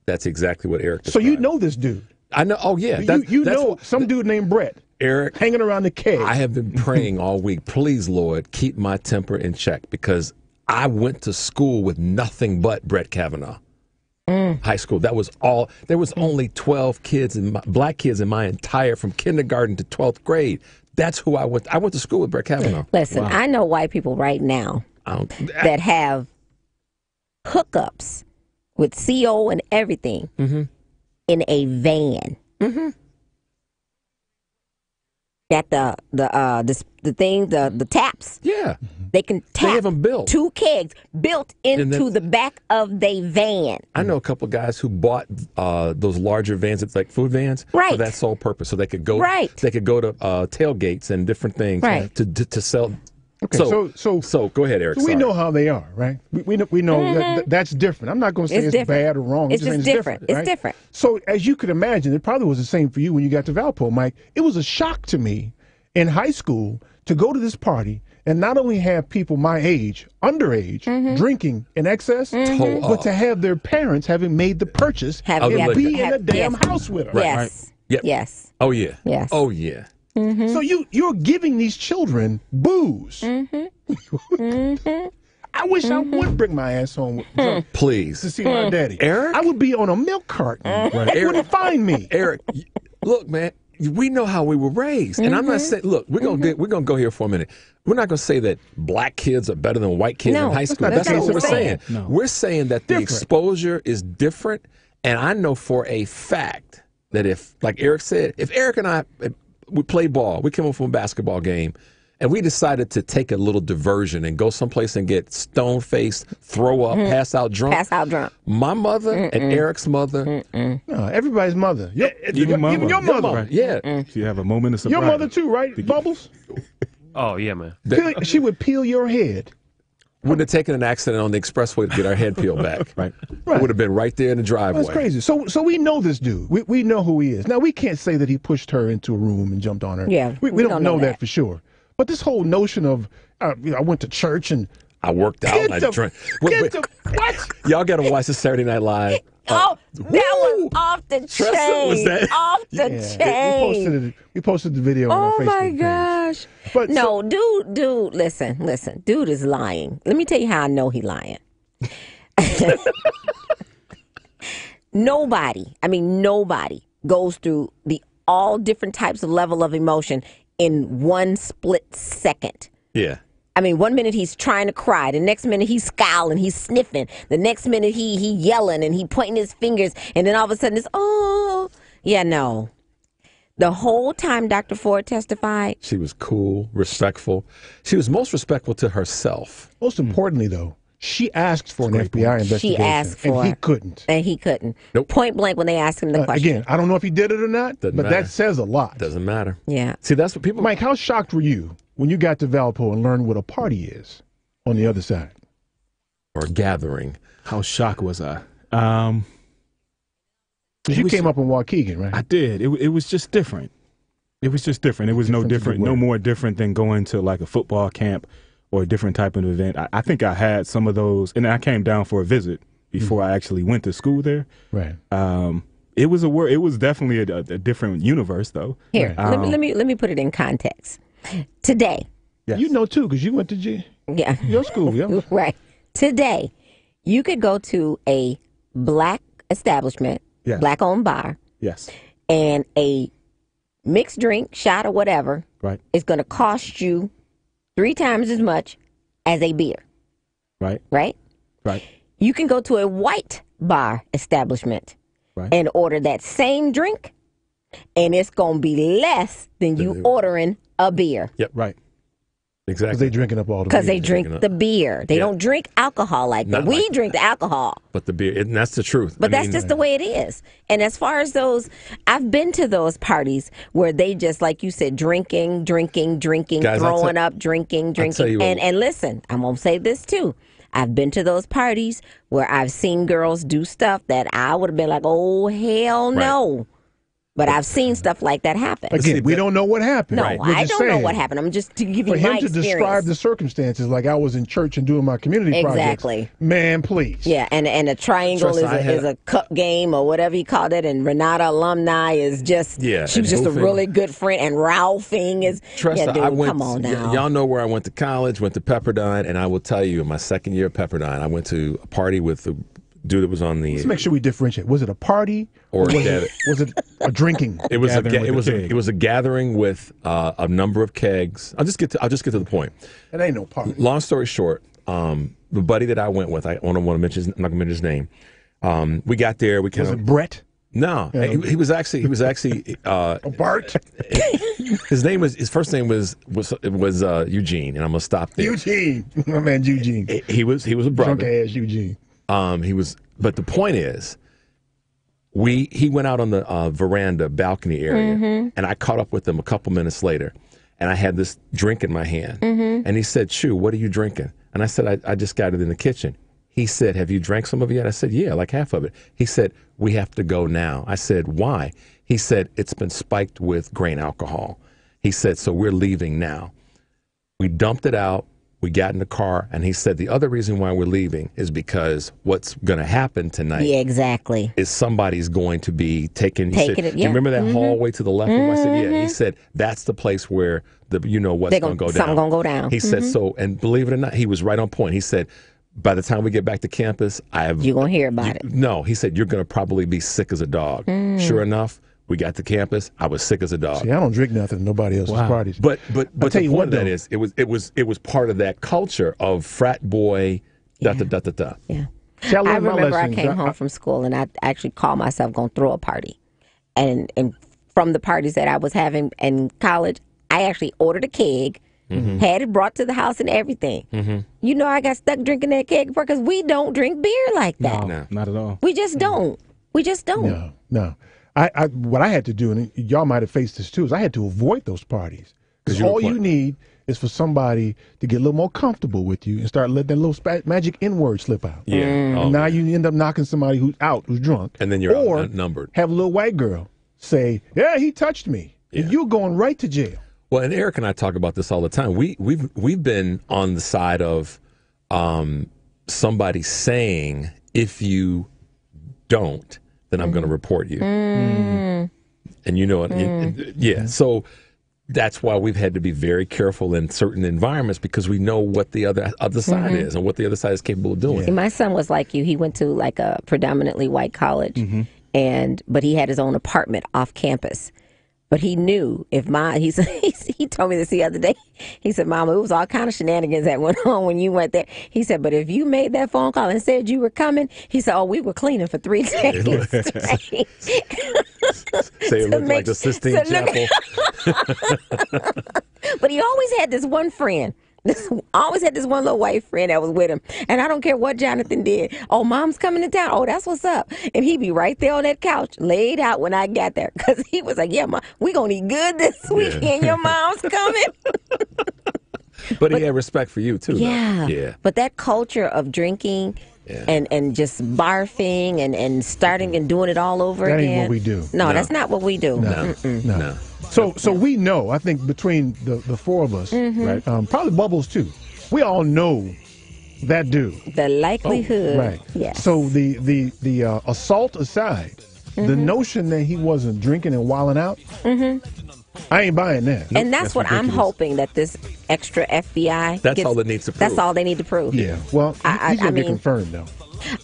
that's exactly what Eric So described. you know this dude. I know. Oh, yeah. You know some dude named Brett. Eric. Hanging around the keg. I have been praying all week, please, Lord, keep my temper in check, because I went to school with nothing but Brett Kavanaugh. High school. That was all. There was only 12 kids, black kids in my entire, from kindergarten to 12th grade. That's who I went. I went to school with Brett Kavanaugh. Listen, I know white people right now that have hookups with CO and everything in a van. At the taps. Yeah. They can tap They have them built. 2 kegs built into the back of their van. I know a couple of guys who bought those larger vans, it's like food vans, Right. for that sole purpose, so they could go. Right. They could go to tailgates and different things, Right. to sell. Okay, so go ahead, Eric. So we sorry. know how they are, right? We know that's different. I'm not going to say It's it's different. bad or wrong. It's I'm just saying different. right? It's different. So as you could imagine, it probably was the same for you when you got to Valpo, Mike. It was a shock to me in high school to go to this party and not only have people my age, underage, drinking in excess, but to have their parents having made the purchase and be in a damn house with them. Right. Yes. Yep. Yes. Oh yeah. Yes. Oh yeah. So you're giving these children booze. I wish I would bring my ass home drunk Please. to see my daddy. Eric? I would be on a milk carton. They wouldn't find me. Eric, look, man, we know how we were raised, and I'm not saying. Look, we're gonna go here for a minute. We're not gonna say that black kids are better than white kids in high school. that's That's not not what what we're we're saying. saying. No. We're saying that the exposure is different, and I know for a fact that if, like Eric said, if Eric and I we play ball, we came home from a basketball game, and we decided to take a little diversion and go someplace and get stone-faced, throw up, pass out drunk. My mother and Eric's mother. No, everybody's mother. Even Even your mother. Right. Yeah. You have a moment of surprise. Your mother too, right, Bubbles? Oh, yeah, man. She would peel your head. Wouldn't have taken an accident on the expressway to get our head peeled back. Right. It would have been right there in the driveway. That's crazy. So we know this dude. We know who he is. Now, we can't say that he pushed her into a room and jumped on her. Yeah, We don't know that for sure. But this whole notion of, I went to church and I worked out and I drank. What? Y'all got to watch the Saturday Night Live. Oh, that was off the Tressa, chain. was that- Off the chain. We posted the video on our Oh Facebook my page. gosh. But no, dude, listen. Dude is lying. Let me tell you how I know he lying. Nobody goes through all different types of level of emotion in one split second. Yeah. I mean, 1 minute he's trying to cry. The next minute he's scowling, he's sniffing. The next minute he yelling and he pointing his fingers. And then all of a sudden it's, oh, yeah, no. The whole time Dr. Ford testified. She was cool, respectful. She was most respectful to herself. Most importantly, though, she asked for an FBI investigation. She asked for and he couldn't. And he couldn't. Nope. Point blank when they asked him the question. Again, I don't know if he did it or not, Doesn't but matter. that says a lot. Doesn't matter. Yeah. See, that's what people. Mike, how shocked were you when you got to Valpo and learned what a party is on the other side? Or gathering. How shocked was I? You came up in Waukegan, right? I did. It was just different. It was just different. It was no different, no more different than going to like a football camp or a different type of event. I think I had some of those, and I came down for a visit before I actually went to school there. Right. It was it was definitely a different universe, though. Here, let me put it in context. Today. Yes. You know too, because you went to your school, yeah. Right. Today, you could go to a black establishment, Yes. black-owned bar, Yes. and a mixed drink, shot or whatever, Right. is going to cost you 3 times as much as a beer. Right. Right? Right. You can go to a white bar establishment Right. and order that same drink, and it's going to be less than you ordering a beer. Yep. Right. Exactly. Because they drinking up all the Because beer. they drink the beer. They don't drink alcohol like that. Not We like drink the alcohol. But the beer, and that's the truth. But I that's mean, just the way it is. And as far as those, I've been to those parties where they just, like you said, drinking, Guys, throwing up, drinking. tell you what- And listen, I'm going to say this too. I've been to those parties where I've seen girls do stuff that I would have been like, oh, hell no. But I've seen stuff like that happen. Again, we don't know what happened. No, We're I just don't know saying. what happened. I'm just to give you For my him to experience. describe the circumstances like I was in church and doing my community Exactly. projects. Man, please. Yeah, and a triangle Trust, is a cup game or whatever you called it, and Renata alumni is just Yeah, she was and just a hoofing. really good friend, and Ralphing is Trust yeah, her, dude, I went, come on now. Y'all know where I went to college, went to Pepperdine, and I will tell you, in my second year at Pepperdine, I went to a party with the dude that was on the. Let's make sure we differentiate. Was it a party Or was, a was it a drinking? It was a Gathering with the it keg. was a gathering with a number of kegs. I'll just get to the point. It ain't no party. Long story short, the buddy that I went with, I don't want to mention. I'm not going to mention his name. We got there. We kind Was of it Brett? No, he was actually Bart. his first name was Eugene, and I'm gonna stop there. Eugene. My man Eugene. He was a brother. Drunk ass Eugene. But the point is, he went out on the veranda balcony area, and I caught up with him a couple minutes later, and I had this drink in my hand, and he said, "Chew, what are you drinking?" And I said, "I just got it in the kitchen." He said, "Have you drank some of it yet?" I said, "Yeah, like half of it." He said, "We have to go now." I said, "Why?" He said, "It's been spiked with grain alcohol." He said, "So we're leaving now." We dumped it out. We got in the car, and he said, "The other reason why we're leaving is because what's going to happen tonight Yeah, exactly. is somebody's going to be taking." He said, Taking it, "Do you yeah. remember that Mhm. hallway to the left?" I said, "Yeah." He said, "That's the place where what's They're going to go down." something gonna go down. He said, Mhm. "So," and believe it or not, he was right on point. He said, "By the time we get back to campus, You're gonna hear about it. No, he said, "You're going to probably be sick as a dog." Sure enough, we got to campus. I was sick as a dog. See, I don't drink nothing at nobody else's parties. But I'll the tell you point what, of that though. is, it was part of that culture of frat boy. Da da da da da. Yeah. See, I I learned my remember I lessons. came home from school and I actually called myself going to throw a party. And from the parties that I was having in college, I actually ordered a keg, had it brought to the house and everything. You know, I got stuck drinking that keg because we don't drink beer like that. No, not at all. We just don't. We just don't. No. I what I had to do, and y'all might have faced this too, is I had to avoid those parties. Because you were all you need is for somebody to get a little more comfortable with you and start letting that little magic N-word slip out. Yeah. Oh, And now you end up knocking somebody who's drunk. And then you're or outnumbered. have a little white girl say, "Yeah, he touched me." Yeah. And you're going right to jail. Well, and Eric and I talk about this all the time. We've been on the side of somebody saying, "If you don't, then I'm going to report you." And you know it. Yeah. So that's why we've had to be very careful in certain environments because we know what the other side is and what the other side is capable of doing. And my son was like you. He went to like a predominantly white college, but he had his own apartment off campus. But he knew if he told me this the other day. He said, "Mama, it was all kind of shenanigans that went on when you went there." He said, "But if you made that phone call and said you were coming," he said, "Oh, we were cleaning for 3 days straight." Say it looked like the Sistine Chapel. But he always had this one friend. Always had this one little white friend that was with him. And I don't care what Jonathan did. "Oh, Mom's coming to town. Oh, that's what's up." And he'd be right there on that couch, laid out when I got there. Because he was like, "Yeah, Mom, we going to eat good this weekend. Your mom's coming." But he had respect for you, too. Yeah. Though. Yeah. But that culture of drinking and just barfing and starting and doing it all over That again. ain't what we do. No, that's not what we do. No. So we know, I think between the four of us, right? Probably Bubbles too. We all know that dude. The likelihood. Right. Yes. So the assault aside, the notion that he wasn't drinking and wilding out, I ain't buying that. And that's what I'm ridiculous. hoping that this extra FBI That's gets, all it needs to That's prove. all they need to prove. Yeah. Well, he's I gonna get mean, confirmed though.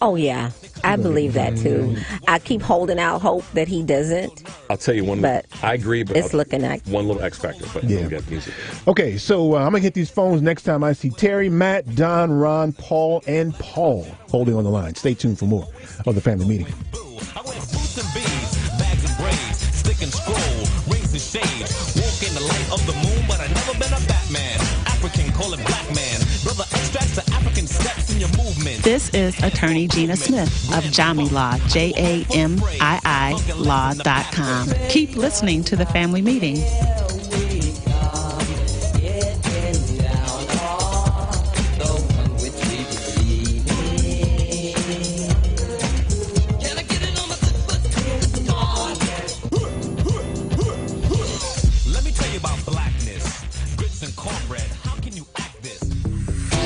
Oh, yeah. I believe that, too. I keep holding out hope that he doesn't. I'll tell you one. But I agree, but it's looking like one little X factor. But Yeah. we got music. Okay, so I'm going to hit these phones next time I see Terry, Matt, Don, Ron, Paul, and Paul holding on the line. Stay tuned for more of the family meeting. Stick and scroll, raise the shade, walk in the light of the moon, but I never been a Batman. African, call it black man. Brother extracts the African steps in your movement. This is Attorney Gina Smith of Jami Law, JAMII Law.com. Keep listening to the family meeting.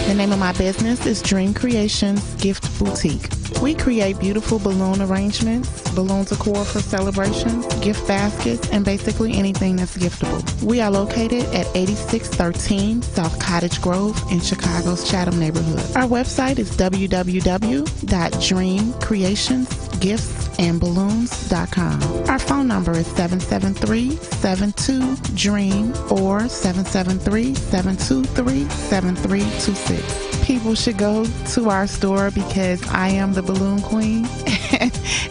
The name of my business is Dream Creations Gift Boutique. We create beautiful balloon arrangements, balloon decor for celebrations, gift baskets, and basically anything that's giftable. We are located at 8613 South Cottage Grove in Chicago's Chatham neighborhood. Our website is www.dreamcreationsgiftsandballoons.com. Our phone number is 773-72-DREAM or 773-723-7326. People should go to our store because I am the balloon queen.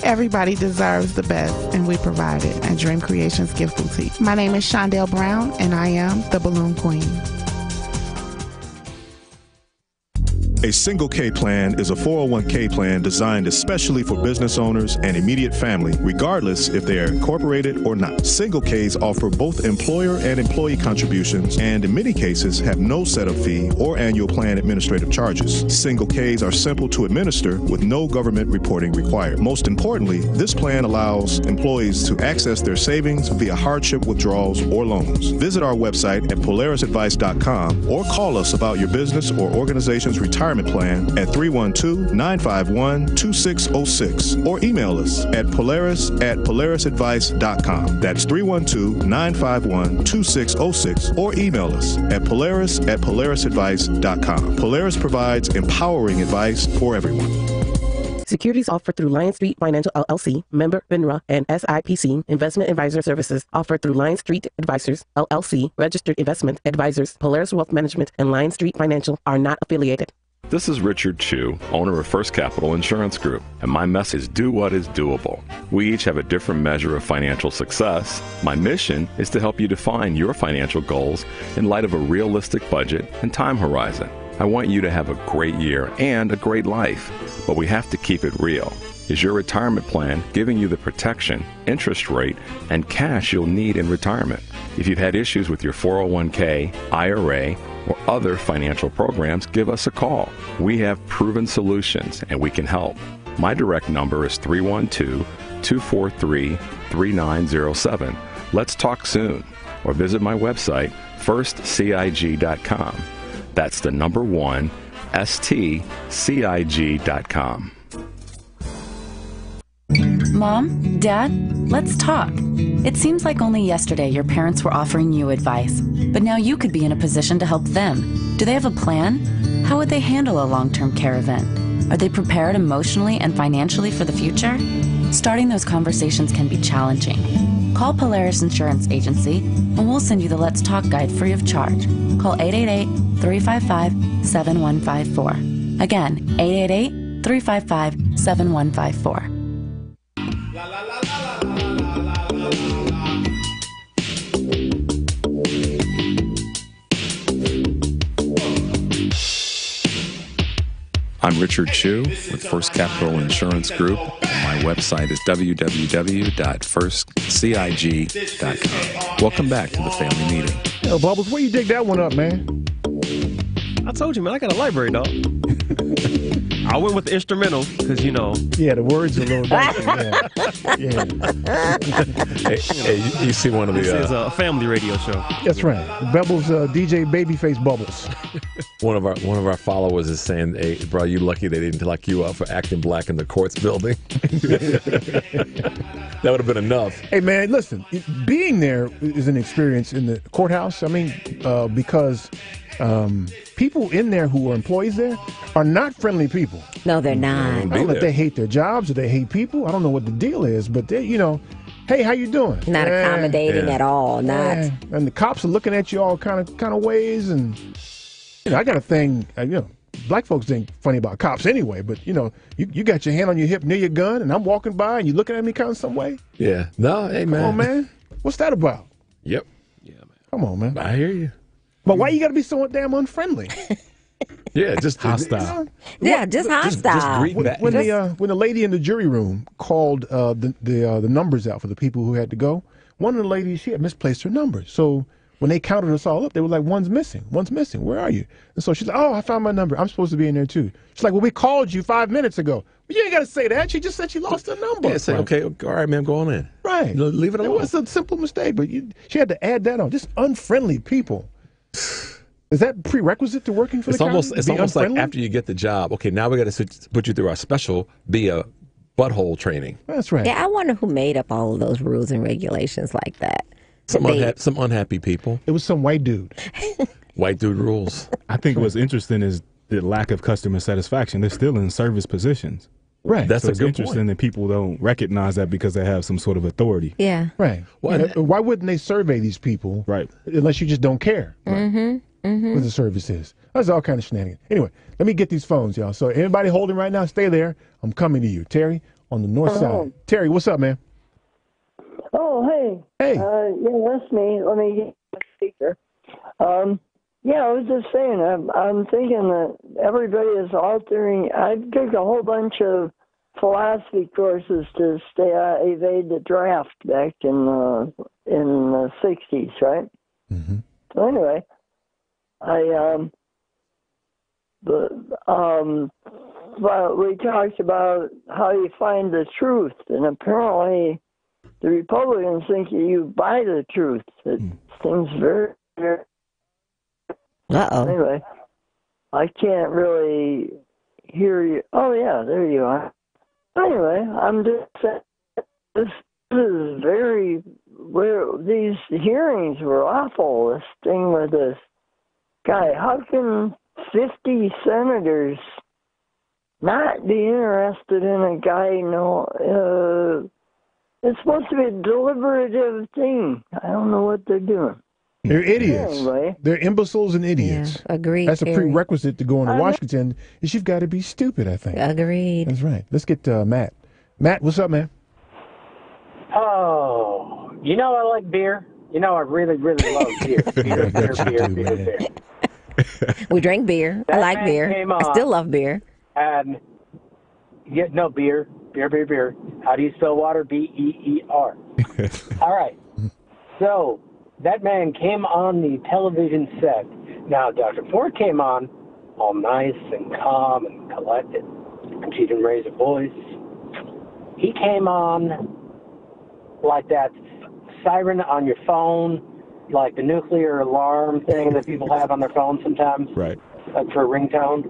Everybody deserves the best, and we provide it at Dream Creations Gift Boutique. My name is Shondell Brown, and I am the balloon queen. A single K plan is a 401k plan designed especially for business owners and immediate family, regardless if they are incorporated or not. Single Ks offer both employer and employee contributions and in many cases have no setup fee or annual plan administrative charges. Single Ks are simple to administer with no government reporting required. Most importantly, this plan allows employees to access their savings via hardship withdrawals or loans. Visit our website at polarisadvice.com or call us about your business or organization's retirement plan at 312-951-2606 or email us at polaris@polarisadvice.com. That's 312-951-2606 or email us at polaris@polarisadvice.com. Polaris provides empowering advice for everyone. Securities offered through Lion Street Financial LLC, member FINRA, and SIPC Investment Advisor Services offered through Lion Street Advisors LLC, registered investment advisors. Polaris Wealth Management and Lion Street Financial are not affiliated. This is Richard Chu, owner of First Capital Insurance Group, and my message is do what is doable. We each have a different measure of financial success. My mission is to help you define your financial goals in light of a realistic budget and time horizon. I want you to have a great year and a great life, but we have to keep it real. Is your retirement plan giving you the protection, interest rate, and cash you'll need in retirement? If you've had issues with your 401k, IRA, or other financial programs, give us a call. We have proven solutions and we can help. My direct number is 312-243-3907. Let's talk soon. Or visit my website, firstcig.com. That's the number 1, stcig.com. Mom, Dad, let's talk. It seems like only yesterday your parents were offering you advice, but now you could be in a position to help them. Do they have a plan? How would they handle a long-term care event? Are they prepared emotionally and financially for the future? Starting those conversations can be challenging. Call Polaris Insurance Agency and we'll send you the Let's Talk guide free of charge. Call 888-355-7154. Again, 888-355-7154. I'm Richard Chu with First Capital Insurance Group, and my website is www.firstcig.com. Welcome back to the family meeting. Yo, Bubbles, where you dig that one up, man? I told you, man, I got a library, dog. I went with the instrumental because, you know. Yeah, the words are a little different. Hey, you see one of the... This is a family radio show. That's right. Bubbles, DJ Babyface Bubbles. One of our followers is saying, "Hey, bro, you lucky they didn't lock you up for acting black in the courts building." That would have been enough. Hey, man, listen, being there is an experience in the courthouse. I mean, because people in there who are employees there are not friendly people. No, they're not. I don't know if they hate their jobs or they hate people. I don't know what the deal is, but they, hey, how you doing? Not accommodating at all. Not. And the cops are looking at you all kind of ways, and I got a thing. Black folks ain't funny about cops anyway, but you got your hand on your hip near your gun, and I'm walking by, and you looking at me kind of some way. Yeah. No, hey man. Come on, man. What's that about? Yep. Yeah, man. Come on, man. I hear you. But why you got to be so damn unfriendly? Yeah, just hostile. Just hostile. Just greet back. When the lady in the jury room called the numbers out for the people who had to go, one of the ladies, she had misplaced her numbers. So when they counted us all up, they were like, one's missing. Where are you? And so she's like, oh, I found my number. I'm supposed to be in there too. She's like, well, we called you 5 minutes ago. Well, you ain't got to say that. She just said she lost her number. Yeah, say, okay, all right, man, go on in. Right. Leave it alone. It was a simple mistake, but she had to add that on. Just unfriendly people. Is that prerequisite to working for the county? It's almost like after you get the job, okay, now we got to put you through our special butthole training. That's right. Yeah, I wonder who made up all of those rules and regulations like that. Some unhappy people. It was some white dude. White dude rules. I think what's interesting is the lack of customer satisfaction. They're still in service positions. Right. That's so it's interesting that people don't recognize that because they have some sort of authority. Yeah. Right. Why wouldn't they survey these people? Right. Unless you just don't care. Right. What the service is. That's all kind of shenanigans. Anyway, let me get these phones, y'all. So anybody holding right now, stay there. I'm coming to you. Terry on the north side. Terry, what's up, man? Oh, hey. Hey. Yeah, that's me. Let me get the speaker. Yeah, I was just saying, I'm thinking that everybody is altering. I took a whole bunch of philosophy courses to evade the draft back in the 60s, right? Mm-hmm. So anyway, but we talked about how you find the truth, and apparently the Republicans think you buy the truth. It seems very, very. Uh-oh. Anyway, I can't really hear you. Oh, yeah, there you are. Anyway, I'm just saying, this is very, these hearings were awful, this thing with this guy. How can 50 senators not be interested in a guy, it's supposed to be a deliberative thing. I don't know what they're doing. They're idiots. Anyway. They're imbeciles and idiots. Yeah, agreed. That's a Terry. prerequisite to go into Washington. Is you've got to be stupid, I think. Agreed. That's right. Let's get Matt. Matt, what's up, man? Oh, I like beer. I really, really love beer. Beer. We drink beer. I like beer. I still love beer. And beer. How do you spell water? B-E-E-R. All right. So that man came on the television set. Now, Dr. Ford came on all nice and calm and collected, and she didn't raise her voice. He came on like that siren on your phone, like the nuclear alarm thing that people have on their phone sometimes, right? Like for a ringtone.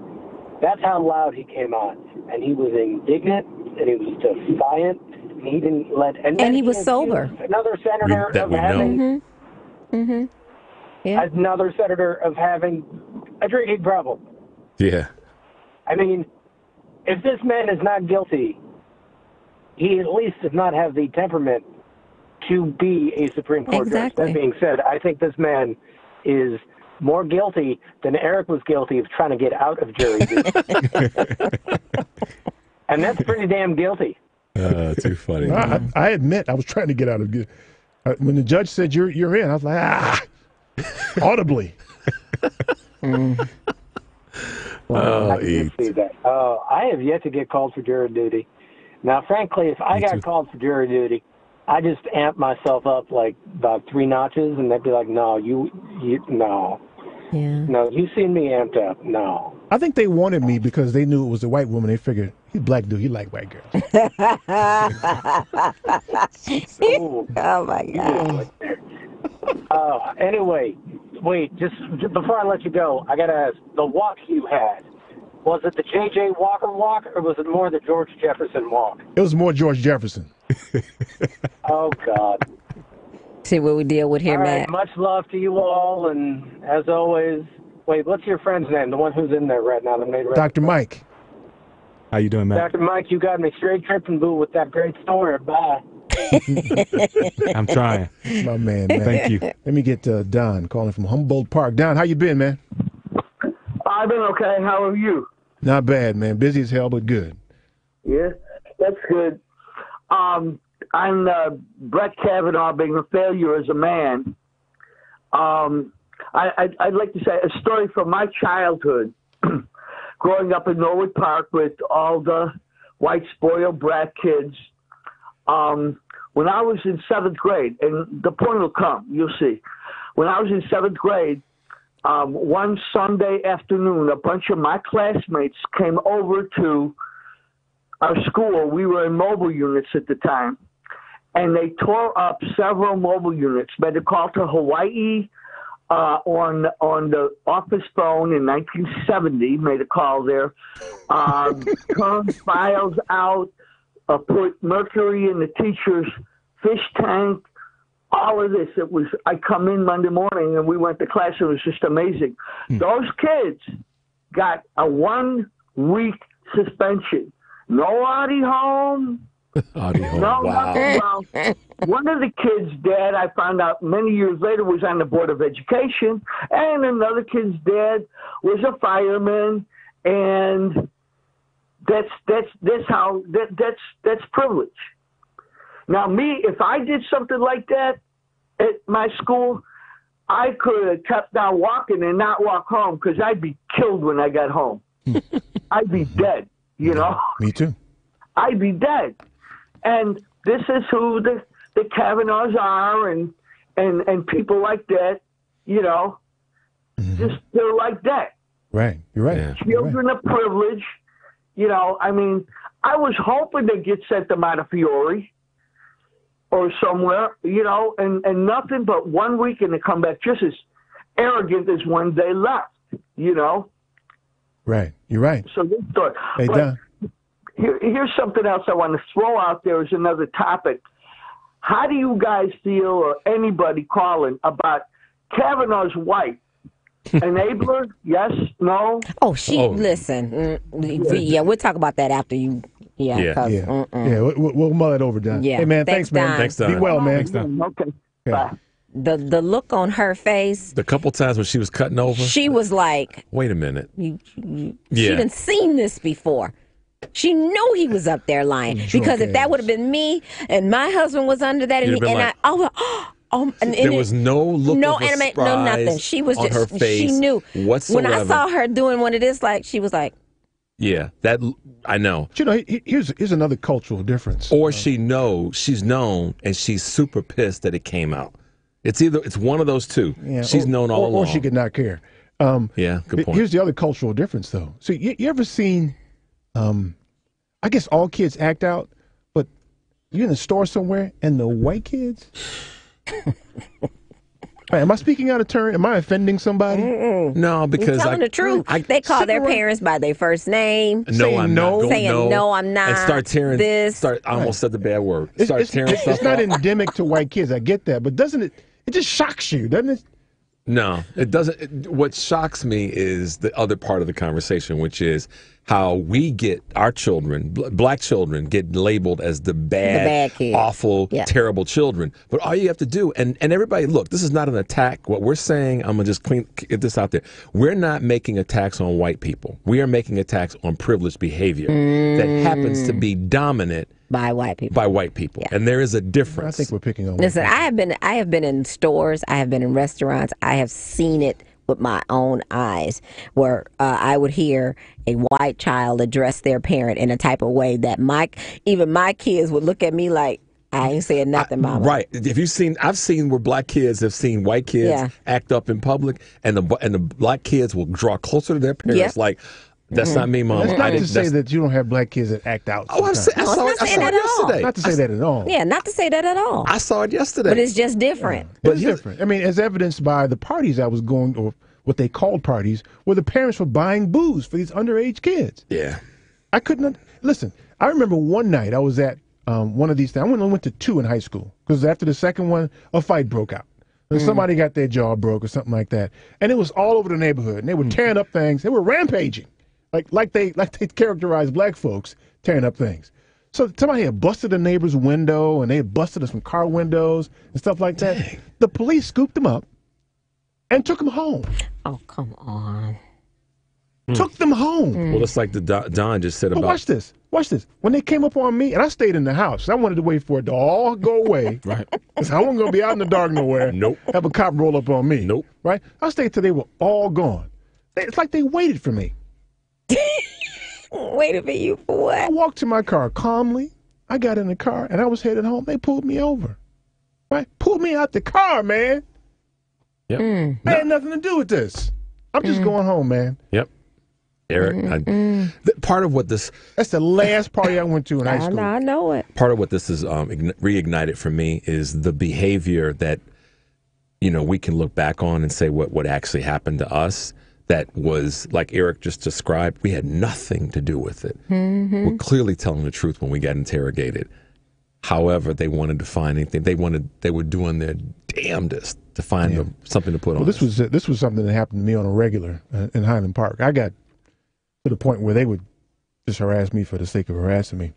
That's how loud he came on, and he was indignant, and he was defiant, and he didn't let. And he was sober. Another senator of having. Yeah. Another senator of having a drinking problem. Yeah. I mean, if this man is not guilty, he at least does not have the temperament to be a Supreme Court judge. That being said, I think this man is more guilty than Eric was guilty of trying to get out of jury duty. And that's pretty damn guilty. Too funny. I admit I was trying to get out of when the judge said you're in, I was like, audibly. I can see that. I have yet to get called for jury duty. Now, frankly, if I got called for jury duty, I just amp myself up like about 3 notches, and they'd be like, "No, no, yeah, no, you've seen me amped up, no." I think they wanted me because they knew it was a white woman. They figured he's a black dude, he like white girls. Oh my God. Anyway, wait, just before I let you go, I got to ask, the walk you had, was it the J.J. Walker walk, or was it more the George Jefferson walk? It was more George Jefferson. Oh, God. See what we deal with here, All right, Matt. much love to you all, and as always, wait, what's your friend's name, the one who's in there right now? Dr. Mike. How you doing, Matt? Dr. Mike, you got me straight tripping, boo, with that great story. Bye. I'm trying. My man. Thank you. Let me get Don calling from Humboldt Park. Don, how you been, man? I've been okay. How are you? Not bad, man. Busy as hell, but good. Yeah, that's good. I'm Brett Kavanaugh being a failure as a man. I'd like to say a story from my childhood, growing up in Norwood Park with all the white spoiled brat kids. When I was in 7th grade, and the point will come, you'll see. When I was in 7th grade, one Sunday afternoon, a bunch of my classmates came over to our school. We were in mobile units at the time, and they tore up several mobile units, made a call to Hawaii on the office phone in 1970, made a call there, turned files out, put mercury in the teacher's fish tank, all of this. It was, I come in Monday morning and we went to class. It was just amazing. Those kids got a 1-week suspension. No Audie home. Audie home. No, Wow. well, one of the kids' dad, I found out many years later, was on the Board of Education, and another kid's dad was a fireman, and that's privilege. Now, me, if I did something like that at my school, I could have kept on walking and not walk home because I'd be killed when I got home. I'd be dead, you know? Me too. I'd be dead. And this is who the Kavanaughs are and people like that, you know, just they're like that. Right. You're right. Yeah. Children of privilege. You know, I mean, I was hoping to get sent to Montefiore or somewhere, you know, and nothing but 1 week and to come back just as arrogant as when they left, you know. Right. You're right. So this story. Hey, Don. Here's something else I want to throw out there as another topic. How do you guys feel, or anybody calling, about Kavanaugh's wife? Enabler? Yes? No? Listen. Yeah, we'll talk about that after you. Yeah. We'll mull it over, Don. Yeah. Hey, man, thanks, man. Don. Thanks, Don. Be well, man. Thanks, Don. Okay. Bye. The look on her face, The couple times when she was cutting over, she was like, wait a minute. she done seen this before. She knew he was up there lying. Because if that would have been me and my husband was under that, and there was no look of surprise, no nothing. She was on just, her face she knew. whatsoever. When I saw her doing one of this, like, she was like, yeah, that I know. You know, here's another cultural difference. Or she's known, and she's super pissed that it came out. It's one of those two. Yeah, she's known all along. Or she could not care. Yeah, good point. Here's the other cultural difference, though. So you ever seen, I guess all kids act out, but you're in a store somewhere and the white kids? Am I speaking out of turn? Am I offending somebody? No, because you're telling the truth. They call their parents by their first name. No, I'm not. Saying no, I'm not. And start tearing this. I almost said the bad word. It's not endemic to white kids. I get that, but doesn't it? It just shocks you, doesn't it? No, it doesn't. What shocks me is the other part of the conversation, which is how we get our children, black children, get labeled as the bad kids. Awful, terrible children. But all you have to do, and everybody, look, this is not an attack. What we're saying, I'm going to just get this out there. We're not making attacks on white people. We are making attacks on privileged behavior that happens to be dominant by white people. And there is a difference. I think we're picking on. Listen, I have been in stores, I have been in restaurants, I have seen it with my own eyes, where I would hear a white child address their parent in a type of way that even my kids would look at me like, I ain't saying nothing, mama. Right. I've seen where black kids have seen white kids act up in public, and the black kids will draw closer to their parents, like, That's not me, Mom. That's not to say that you don't have black kids that act out. Oh, I saw it yesterday. Not to say that at all. Yeah, not to say that at all. I saw it yesterday. But it's just different. But it's different. I mean, as evidenced by the parties I was going, or what they called parties, where the parents were buying booze for these underage kids. Yeah. I couldn't. Listen, I remember one night I was at one of these things. I went to 2 in high school because after the second one, a fight broke out. And somebody got their jaw broke or something like that. And it was all over the neighborhood. And they were tearing up things. They were rampaging. Like they characterized black folks tearing up things. So somebody had busted a neighbor's window, and they had busted some car windows and stuff like that. Dang. The police scooped them up and took them home. Oh, come on. Took them home. Well, it's like the Don just said about. Watch this. Watch this. When they came up on me, and I stayed in the house. I wanted to wait for it to all go away. Right. Because I wasn't going to be out in the dark nowhere. Nope. Have a cop roll up on me. Nope. Right? I stayed till they were all gone. It's like they waited for me. Waited for you for what? I walked to my car calmly. I got in the car, and I was headed home. They pulled me over. Right? Pulled me out the car, man. Yep. I had nothing to do with this. I'm just going home, man. Yep. Eric, part of what this... That's the last party I went to in high school. I know it. Part of what this has reignited for me is the behavior that, we can look back on and say what actually happened to us that was, like Eric just described, we had nothing to do with it. We're clearly telling the truth when we got interrogated. However, they wanted to find anything. They were doing their damnedest to find something to put on. This was something that happened to me on a regular in Highland Park. I got to the point where they would just harass me for the sake of harassing me.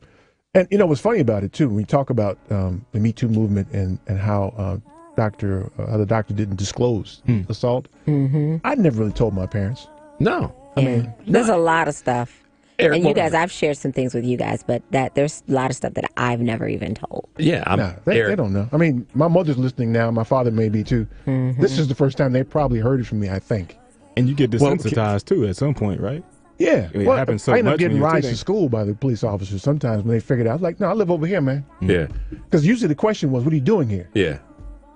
And what's funny about it too, when we talk about the Me Too movement and how the doctor didn't disclose assault, I never really told my parents. No. I mean, there's a lot of stuff. Eric, and you guys, I've shared some things with you guys, but there's a lot of stuff that I've never even told. Yeah, they don't know. I mean, my mother's listening now. My father may be too. This is the first time they probably heard it from me, I think. And you get desensitized too at some point, right? Yeah. It happens so I end much up getting when you're rides to teenage. school by the police officers sometimes when they figured out. I was like, no, I live over here, man. Yeah. Because usually the question was, what are you doing here? Yeah.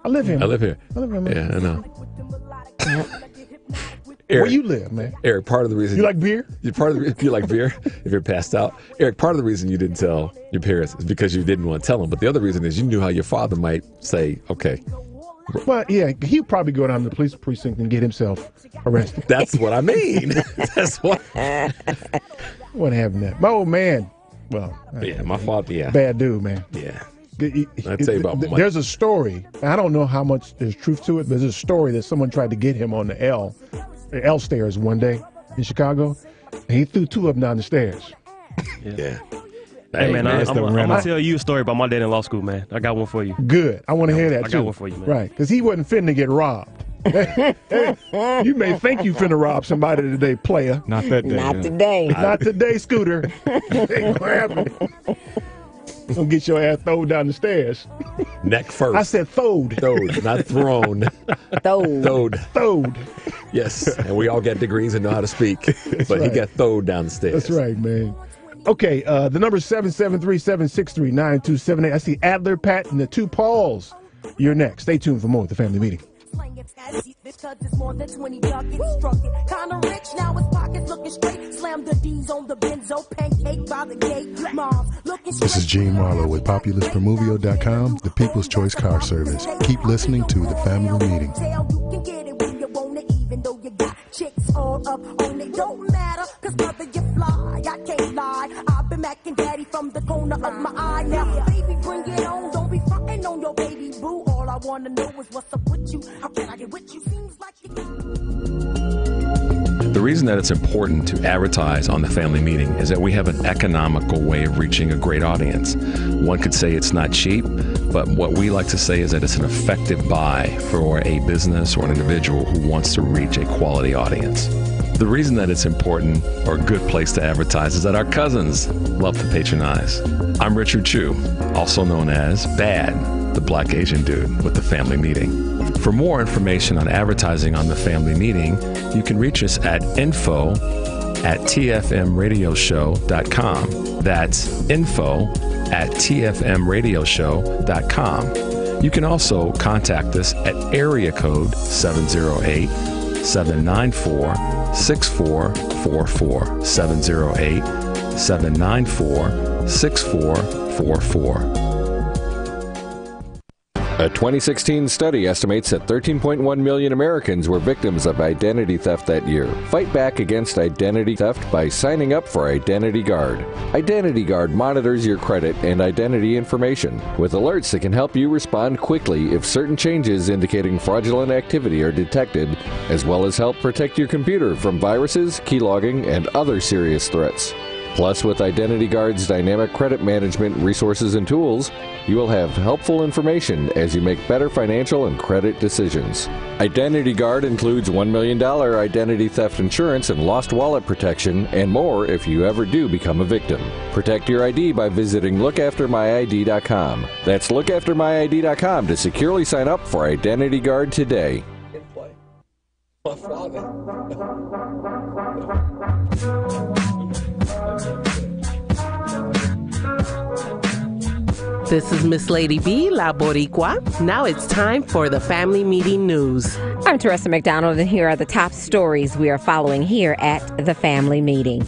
I live here. I live here. I live here, man. Yeah, I know. Where you live, man? Eric, part of the reason you like beer? Part of the you like beer if you're passed out. Eric, part of the reason you didn't tell your parents is because you didn't want to tell them. But the other reason is you knew how your father might say, okay. Well, yeah, he'd probably go down to the police precinct and get himself arrested. That's what I mean. That's what. Wasn't having that. My old man, well. Yeah, my father, yeah. Bad dude, man. Yeah. I'll tell you about There's a story. I don't know how much there's truth to it, but there's a story that someone tried to get him on the L stairs one day in Chicago, and he threw 2 of them down the stairs. Yeah. Hey, man, I'm going to tell you a story about my dad in law school, man. I got one for you. Good. I want to hear that, too. I got one for you, man. Right, because he wasn't finna get robbed. You may think you finna rob somebody today, player. Not that day. Not today. Not today, Scooter. Ain't gonna happen. Gonna get your ass thrown down the stairs. Neck first. I said throwed. Throwed, not thrown. Throwed. Throwed. Yes, and we all got degrees and know how to speak. But right. he got throwed down the stairs. That's right, man. Okay, the number is 773-763-9278. I see Adler, Pat, and the 2 Pauls. You're next. Stay tuned for more of the Family Meeting. Because it's more than 20 ducats struck it. Kinda rich, now his pockets looking straight. Slam the D's on the benzo, pancake by the gate. Mom's looking straight. This is Gene Marlowe with PopulousPromuvio.com, the People's Choice Car Service. Keep listening to the Family Meeting. You can get it when you want it, even though you got chicks all up on it. Don't matter, cause brother, you fly. I can't lie. I've been macking daddy from the corner of my eye. Now, baby, bring it on. Don't be frontin' on your baby boo. All I wanna know is what's up with you. How can I get with you? Seems like you. The reason that it's important to advertise on the Family Meeting is that we have an economical way of reaching a great audience. One could say it's not cheap, but what we like to say is that it's an effective buy for a business or an individual who wants to reach a quality audience. The reason that it's important or a good place to advertise is that our cousins love to patronize. I'm Richard Chu, also known as Bad, the Black Asian dude with the Family Meeting. For more information on advertising on the Family Meeting, you can reach us at info@tfmradioshow.com. That's info@tfmradioshow.com. You can also contact us at area code 708-794 708-794-6444. 708-794-6444. A 2016 study estimates that 13.1 million Americans were victims of identity theft that year. Fight back against identity theft by signing up for Identity Guard. Identity Guard monitors your credit and identity information with alerts that can help you respond quickly if certain changes indicating fraudulent activity are detected, as well as help protect your computer from viruses, keylogging, and other serious threats. Plus, with Identity Guard's dynamic credit management resources and tools, you will have helpful information as you make better financial and credit decisions. Identity Guard includes $1 million identity theft insurance and lost wallet protection, and more if you ever do become a victim. Protect your ID by visiting lookaftermyid.com. That's lookaftermyid.com to securely sign up for Identity Guard today. This is Miss Lady B, La Boricua. Now it's time for the Family Meeting News. I'm Teresa McDonald, and here are the top stories we are following here at the Family Meeting.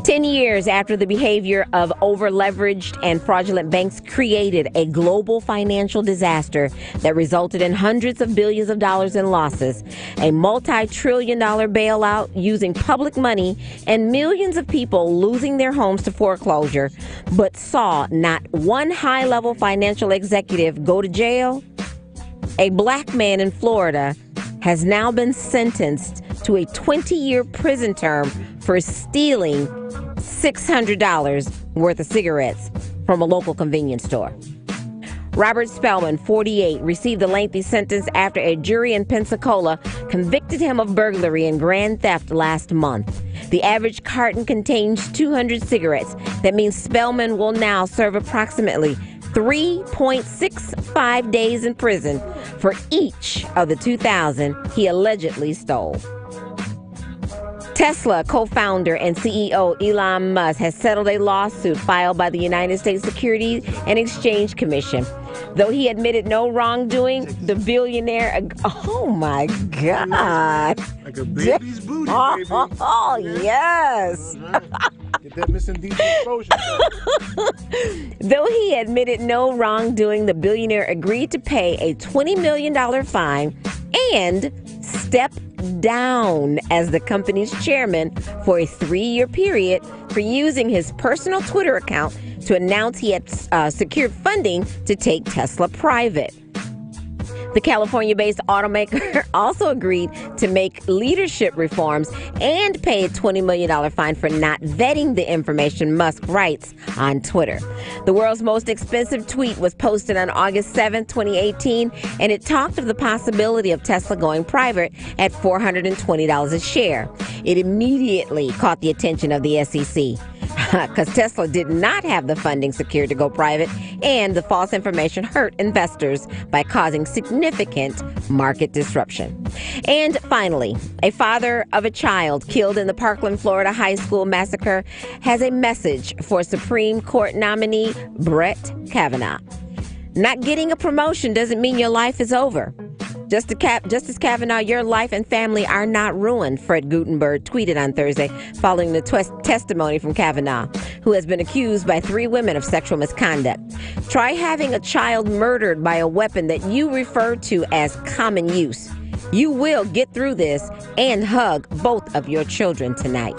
10 years after the behavior of over-leveraged and fraudulent banks created a global financial disaster that resulted in hundreds of billions of dollars in losses, a multi-trillion-dollar bailout using public money, and millions of people losing their homes to foreclosure, but saw not one high-level financial executive go to jail, a black man in Florida has now been sentenced to a 20-year prison term for stealing $600 worth of cigarettes from a local convenience store. Robert Spellman, 48, received a lengthy sentence after a jury in Pensacola convicted him of burglary and grand theft last month. The average carton contains 200 cigarettes. That means Spellman will now serve approximately 3.65 days in prison for each of the 2,000 he allegedly stole. Tesla co-founder and CEO Elon Musk has settled a lawsuit filed by the United States Securities and Exchange Commission. Though he admitted no wrongdoing, the billionaire... Oh, my God. Like a baby's booty, baby. Oh, yes. Get that missing diesel exposure. Though he admitted no wrongdoing, the billionaire agreed to pay a $20 million fine and step down as the company's chairman for a 3-year period for using his personal Twitter account to announce he had secured funding to take Tesla private. The California-based automaker also agreed to make leadership reforms and pay a $20 million fine for not vetting the information, Musk writes on Twitter. The world's most expensive tweet was posted on August 7, 2018, and it talked of the possibility of Tesla going private at $420 a share. It immediately caught the attention of the SEC. Because Tesla did not have the funding secured to go private, and the false information hurt investors by causing significant market disruption. And finally, a father of a child killed in the Parkland, Florida high school massacre has a message for Supreme Court nominee Brett Kavanaugh. Not getting a promotion doesn't mean your life is over. Justice Kavanaugh, your life and family are not ruined, Fred Gutenberg tweeted on Thursday following the testimony from Kavanaugh, who has been accused by 3 women of sexual misconduct. Try having a child murdered by a weapon that you refer to as common use. You will get through this and hug both of your children tonight.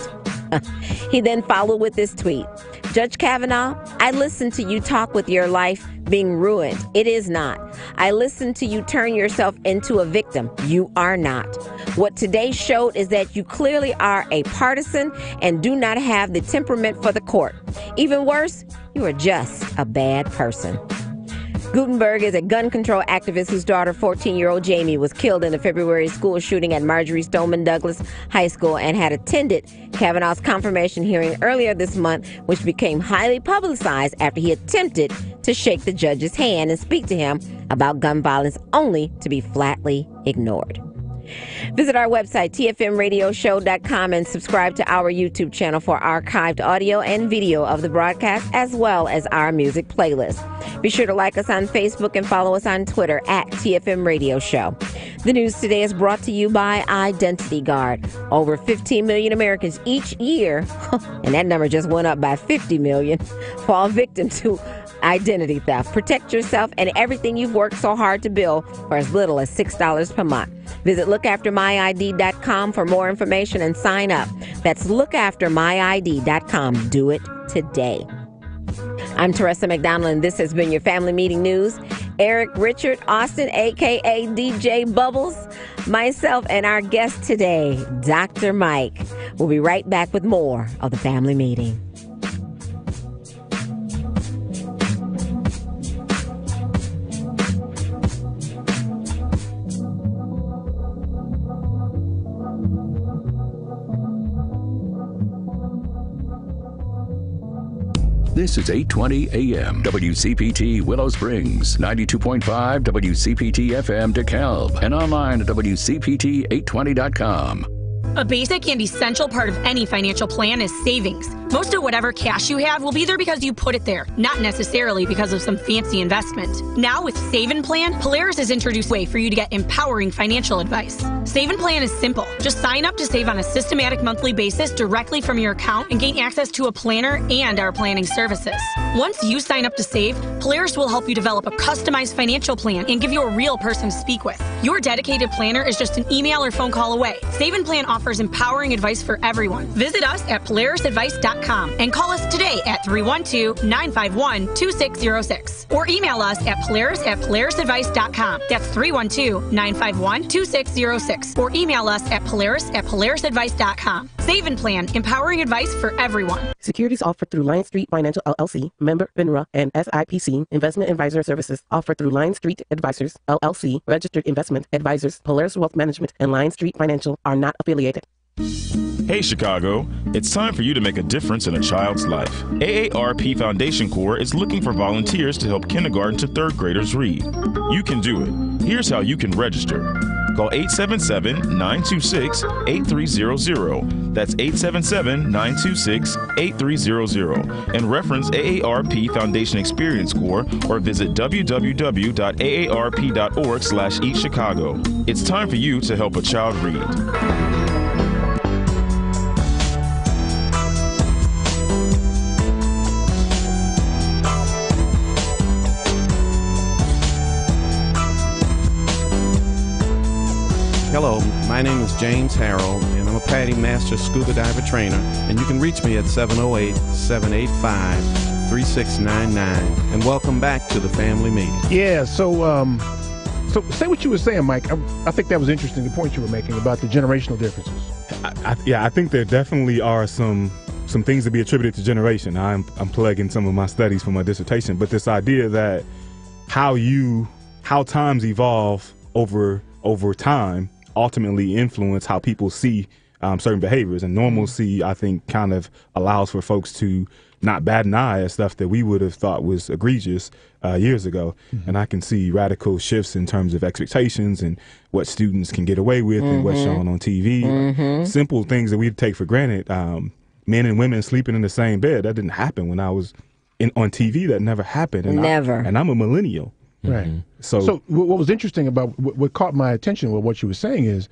He then followed with this tweet. Judge Kavanaugh, I listened to you talk with your life being ruined. It is not. I listened to you turn yourself into a victim. You are not. What today showed is that you clearly are a partisan and do not have the temperament for the court. Even worse, you are just a bad person. Gutenberg is a gun control activist whose daughter, 14-year-old Jamie, was killed in a February school shooting at Marjorie Stoneman Douglas High School and had attended Kavanaugh's confirmation hearing earlier this month, which became highly publicized after he attempted to shake the judge's hand and speak to him about gun violence, only to be flatly ignored. Visit our website, tfmradioshow.com, and subscribe to our YouTube channel for archived audio and video of the broadcast, as well as our music playlist. Be sure to like us on Facebook and follow us on Twitter at TFM Radio Show. The news today is brought to you by Identity Guard. Over 15 million Americans each year, and that number just went up by 50 million, fall victim to identity theft. Protect yourself and everything you've worked so hard to build for as little as $6 per month. Visit lookaftermyid.com for more information and sign up. That's lookaftermyid.com. Do it today. I'm Teresa McDonald, and this has been your Family Meeting News. Eric Richard Austin, a.k.a. DJ Bubbles, myself, and our guest today, Dr. Mike. We'll be right back with more of the Family Meeting. This is 820 AM, WCPT Willow Springs, 92.5 WCPT FM DeKalb, and online at WCPT820.com. A basic and essential part of any financial plan is savings. Most of whatever cash you have will be there because you put it there, not necessarily because of some fancy investment. Now with Save & Plan, Polaris has introduced a way for you to get empowering financial advice. Save & Plan is simple. Just sign up to save on a systematic monthly basis directly from your account and gain access to a planner and our planning services. Once you sign up to save, Polaris will help you develop a customized financial plan and give you a real person to speak with. Your dedicated planner is just an email or phone call away. Save & Plan offers empowering advice for everyone. Visit us at polarisadvice.com and call us today at 312-951-2606 or email us at polarisadvice.com. That's 312-951-2606 or email us at polarisadvice.com. Save & Plan, empowering advice for everyone. Securities offered through Lion Street Financial LLC, member FINRA, and SIPC Investment Advisor Services offered through Lion Street Advisors LLC, registered investment advisors. Polaris Wealth Management and Lion Street Financial are not affiliated. Hey Chicago, it's time for you to make a difference in a child's life. AARP Foundation Corps is looking for volunteers to help kindergarten to third graders read. You can do it. Here's how you can register. Call 877-926-8300. That's 877-926-8300. And reference AARP Foundation Experience Corps or visit www.aarp.org/eatchicago. It's time for you to help a child read. Hello, my name is James Harrell, and I'm a PADI Master Scuba Diver Trainer, and you can reach me at 708-785-3699. And welcome back to the Family Meeting. Yeah, so say what you were saying, Mike. I think that was interesting, the point you were making about the generational differences. I think there definitely are some things to be attributed to generation. I'm plugging some of my studies for my dissertation, but this idea that how times evolve over time ultimately influence how people see certain behaviors, and normalcy, I think, kind of allows for folks to not bat an eye at stuff that we would have thought was egregious years ago. And I can see radical shifts in terms of expectations and what students can get away with and what's shown on TV. Simple things that we take for granted. Men and women sleeping in the same bed, that didn't happen when I was on TV. That never happened. And I'm a millennial. Right. So what was interesting about what caught my attention with what you were saying is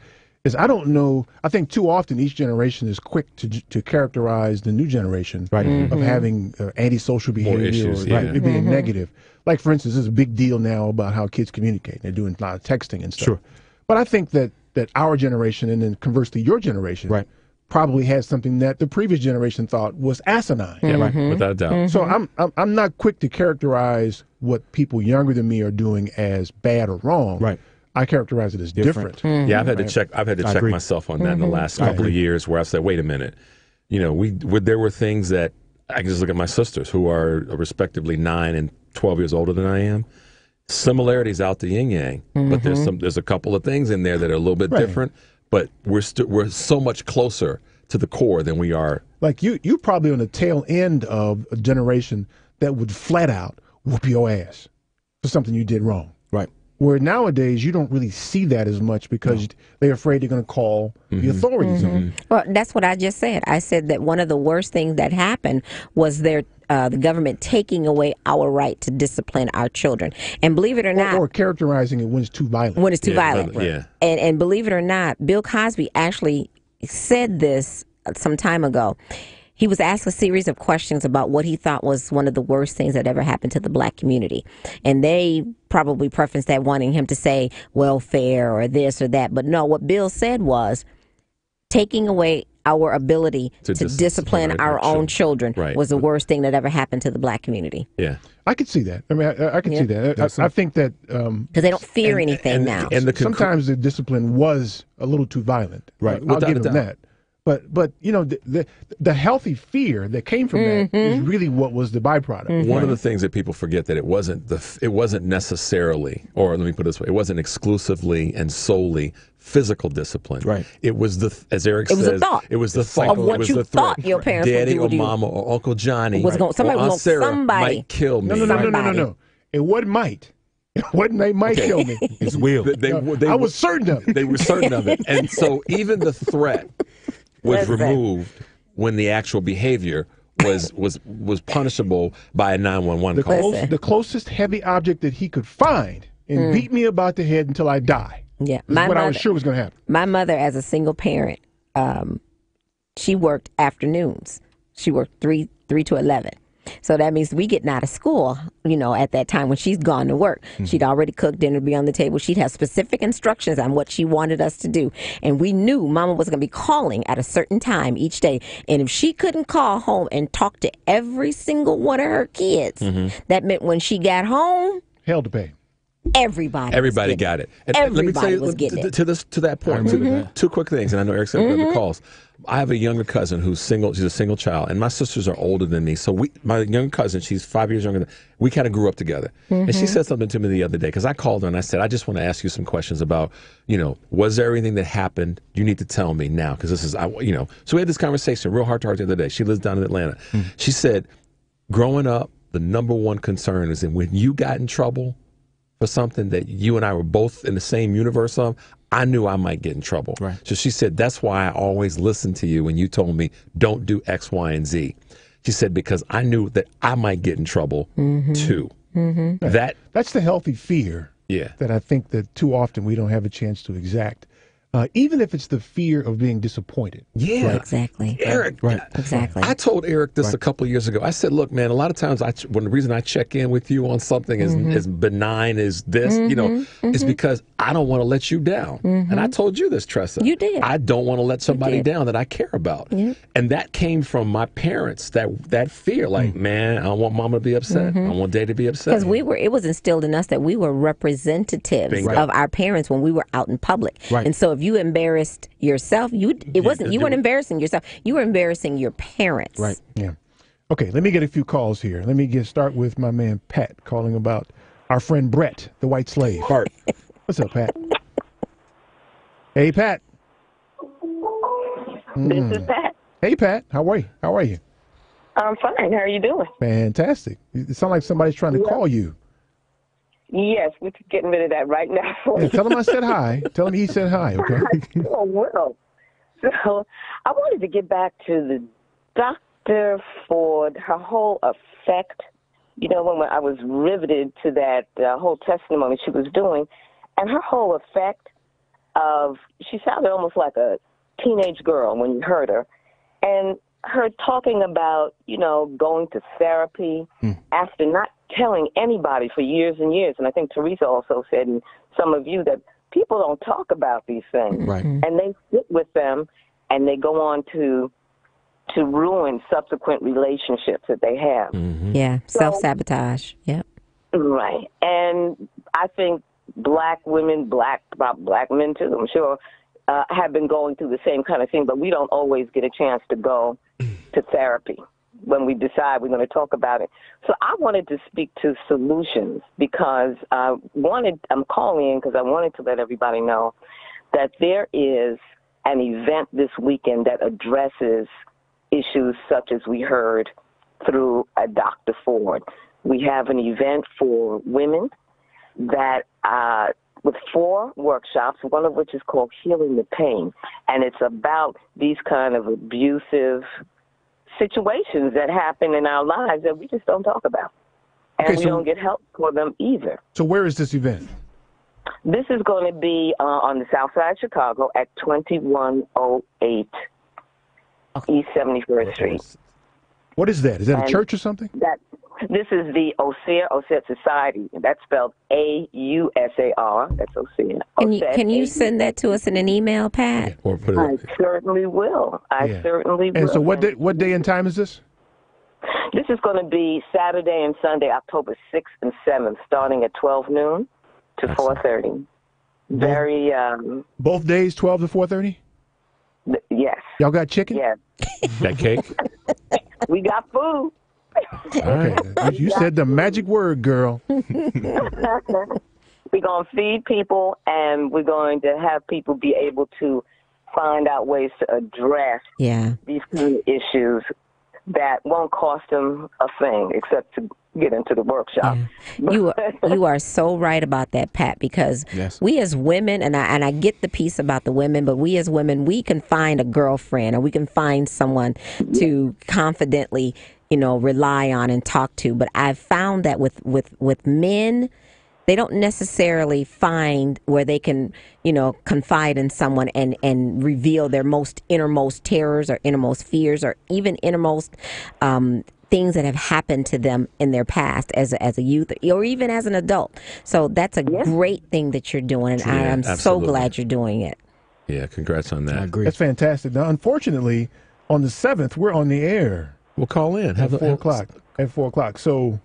I don't know. I think too often each generation is quick to characterize the new generation of having antisocial behavior or it being negative. Like, for instance, there's a big deal now about how kids communicate. They're doing a lot of texting and stuff. Sure. But I think that our generation, and then conversely your generation, probably has something that the previous generation thought was asinine. Yeah, right. Without a doubt. So I'm not quick to characterize what people younger than me are doing as bad or wrong. Right. I characterize it as different. Yeah, I've had to check myself on that in the last couple of years, where I said, wait a minute, there were things that I can just look at my sisters, who are respectively 9 and 12 years older than I am. Similarities out the yin yang, but there's a couple of things in there that are a little bit different. But we're so much closer to the core than we are. Like you probably on the tail end of a generation that would flat out whoop your ass for something you did wrong. Right. Where nowadays you don't really see that as much because they're afraid they're going to call the authorities on. Well, that's what I just said. I said that one of the worst things that happened was the government taking away our right to discipline our children. And believe it or not, or characterizing it when it's too violent. When it's too violent. Yeah. And believe it or not, Bill Cosby actually said this some time ago. He was asked a series of questions about what he thought was one of the worst things that ever happened to the black community. And they probably preferenced that, wanting him to say welfare or this or that. But no, what Bill said was taking away our ability to discipline our own children was the worst thing that ever happened to the black community. Yeah. I could see that. I mean, I can see that. I think that because they don't fear anything now. And sometimes the discipline was a little too violent. Right. I'll give them that. But you know, the healthy fear that came from that is really what was the byproduct. One of the things that people forget that it wasn't necessarily, or let me put it this way, it wasn't exclusively and solely physical discipline. Right. It was as Eric says, was a thought. It was the thought of what you thought your parents Daddy would do. or Mama or Uncle Johnny Somebody or Aunt Sarah somebody might kill me. No. It wasn't might. What they might kill me. It's will. I was certain of it. They were certain of it. And so even the threat was removed when the actual behavior was punishable by a 911 call. The closest heavy object that he could find and beat me about the head until I die. Yeah, I was sure was going to happen. My mother, as a single parent, she worked afternoons. She worked 3 to 11. So that means we getting out of school, at that time when she's gone to work. She'd already cooked, dinner be on the table. She'd have specific instructions on what she wanted us to do. And we knew Mama was going to be calling at a certain time each day. And if she couldn't call home and talk to every single one of her kids, that meant when she got home, hell to pay. Everybody got it. And everybody let me say was getting it. to that point. Two quick things, and I know Eric said the calls. I have a younger cousin who's single. She's a single child, and my sisters are older than me. So my younger cousin, she's 5 years younger than we. Kind of grew up together, and she said something to me the other day because I called her and I said, I just want to ask you some questions about, was there anything that happened? You need to tell me now because this is, So we had this conversation, real heart to heart, the other day. She lives down in Atlanta. She said, growing up, the number one concern is that when you got in trouble for something that you and I were both in the same universe of, I knew I might get in trouble. Right. So she said, that's why I always listened to you when you told me, don't do X, Y, and Z. She said, because I knew that I might get in trouble too. That's the healthy fear that I think that too often we don't have a chance to exact. Even if it's the fear of being disappointed. Yeah, exactly. Eric, exactly. I told Eric this a couple of years ago. I said, look, man, a lot of times when the reason I check in with you on something as benign as this, is because I don't want to let you down. And I told you this, Tressa. You did. I don't want to let somebody down that I care about. And that came from my parents, that fear, like, man, I don't want Mama to be upset. I don't want Daddy to be upset. Because it was instilled in us that we were representatives of our parents when we were out in public. Right. And so if you embarrassed yourself, you weren't embarrassing yourself. You were embarrassing your parents. Right. Yeah. Okay, let me get a few calls here. Let me start with my man Pat calling about our friend Brett, the white slave. Bart. What's up, Pat? Hey, Pat. This is Pat. Hey, Pat. How are you? I'm fine. How are you doing? Fantastic. It sounds like somebody's trying to call you. Yes, we're getting rid of that right now. Yeah, tell him I said hi. Tell him he said hi, okay? Oh, well. So I wanted to get back to the Dr. Ford, her whole effect. When I was riveted to that whole testimony she was doing, and her whole effect of, she sounded almost like a teenage girl when you heard her. And her talking about, going to therapy after not telling anybody for years and years. And I think Teresa also said, and some of you, that people don't talk about these things. Right. And they sit with them and they go on to ruin subsequent relationships that they have. Yeah, self-sabotage. Yep. Right. And I think black women, black men too, I'm sure, have been going through the same kind of thing, but we don't always get a chance to go to therapy when we decide we're going to talk about it. So I wanted to speak to solutions because I'm calling in because I wanted to let everybody know that there is an event this weekend that addresses issues such as we heard through Dr. Ford. We have an event for women that with 4 workshops, one of which is called Healing the Pain, and it's about these kind of abusive situations that happen in our lives that we just don't talk about. And Okay, we so- don't get help for them either. So where is this event? This is going to be on the south side of Chicago at 2108 East 71st Street. What is that? Is that a And church or something? This is the Osir Society. That's spelled AUSAR. That's Osir. Can you send that to us in an email, Pat? Or put I certainly will. I certainly will. And so what day and time is this? This is going to be Saturday and Sunday, October 6th and 7th, starting at 12 noon to 4:30. Very, Both days, 12 to 4:30? yes. Y'all got chicken? Yes. Got cake? We got food. Okay. You said the magic word, girl. We're going to feed people, and we're going to have people be able to find out ways to address these kind of issues that won't cost them a thing except to get into the workshop. You are so right about that, Pat, because we as women, and I get the piece about the women, but we as women, we can find a girlfriend or we can find someone to confidently, rely on and talk to. But I've found that with men, they don't necessarily find where they can, confide in someone and reveal their innermost terrors or innermost fears or even innermost things that have happened to them in their past as a youth or even as an adult. So that's a great thing that you're doing, and I am so glad you're doing it. Yeah, congrats on that. I agree. That's fantastic. Now, unfortunately, on the 7th, we're on the air. We'll call in. At 4 o'clock. At 4 o'clock. So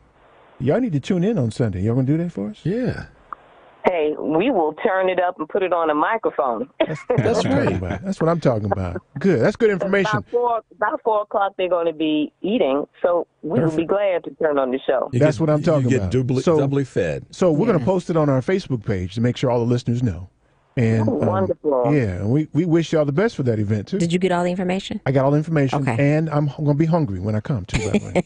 y'all need to tune in on Sunday. Y'all going to do that for us? Yeah. Hey, we will turn it up and put it on a microphone. That's right. That's what I'm talking about. Good. That's good information. About 4 o'clock, they're going to be eating, so we will be glad to turn on the show. That's what I'm talking about. You get doubly fed. So we're going to post it on our Facebook page to make sure all the listeners know. And wonderful. Yeah, and we wish y'all the best for that event, too. Did you get all the information? I got all the information, Okay. and I'm going to be hungry when I come, too, by the way.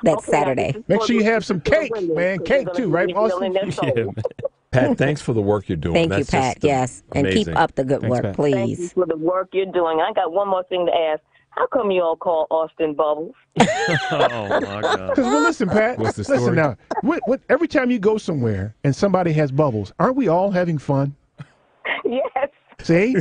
That's Saturday. Make sure you have some cake, man. Cake, too, right, Austin? Pat, thanks for the work you're doing. Thank you, That's Pat. just Yes, and keep amazing. up the good work, Thank please. you for the work you're doing. I got one more thing to ask. How come you all call Austin Bubbles? Oh, my God. Because, well, listen, Pat. What's the Listen story? now. Every time you go somewhere and somebody has bubbles, aren't we all having fun? Yes. See?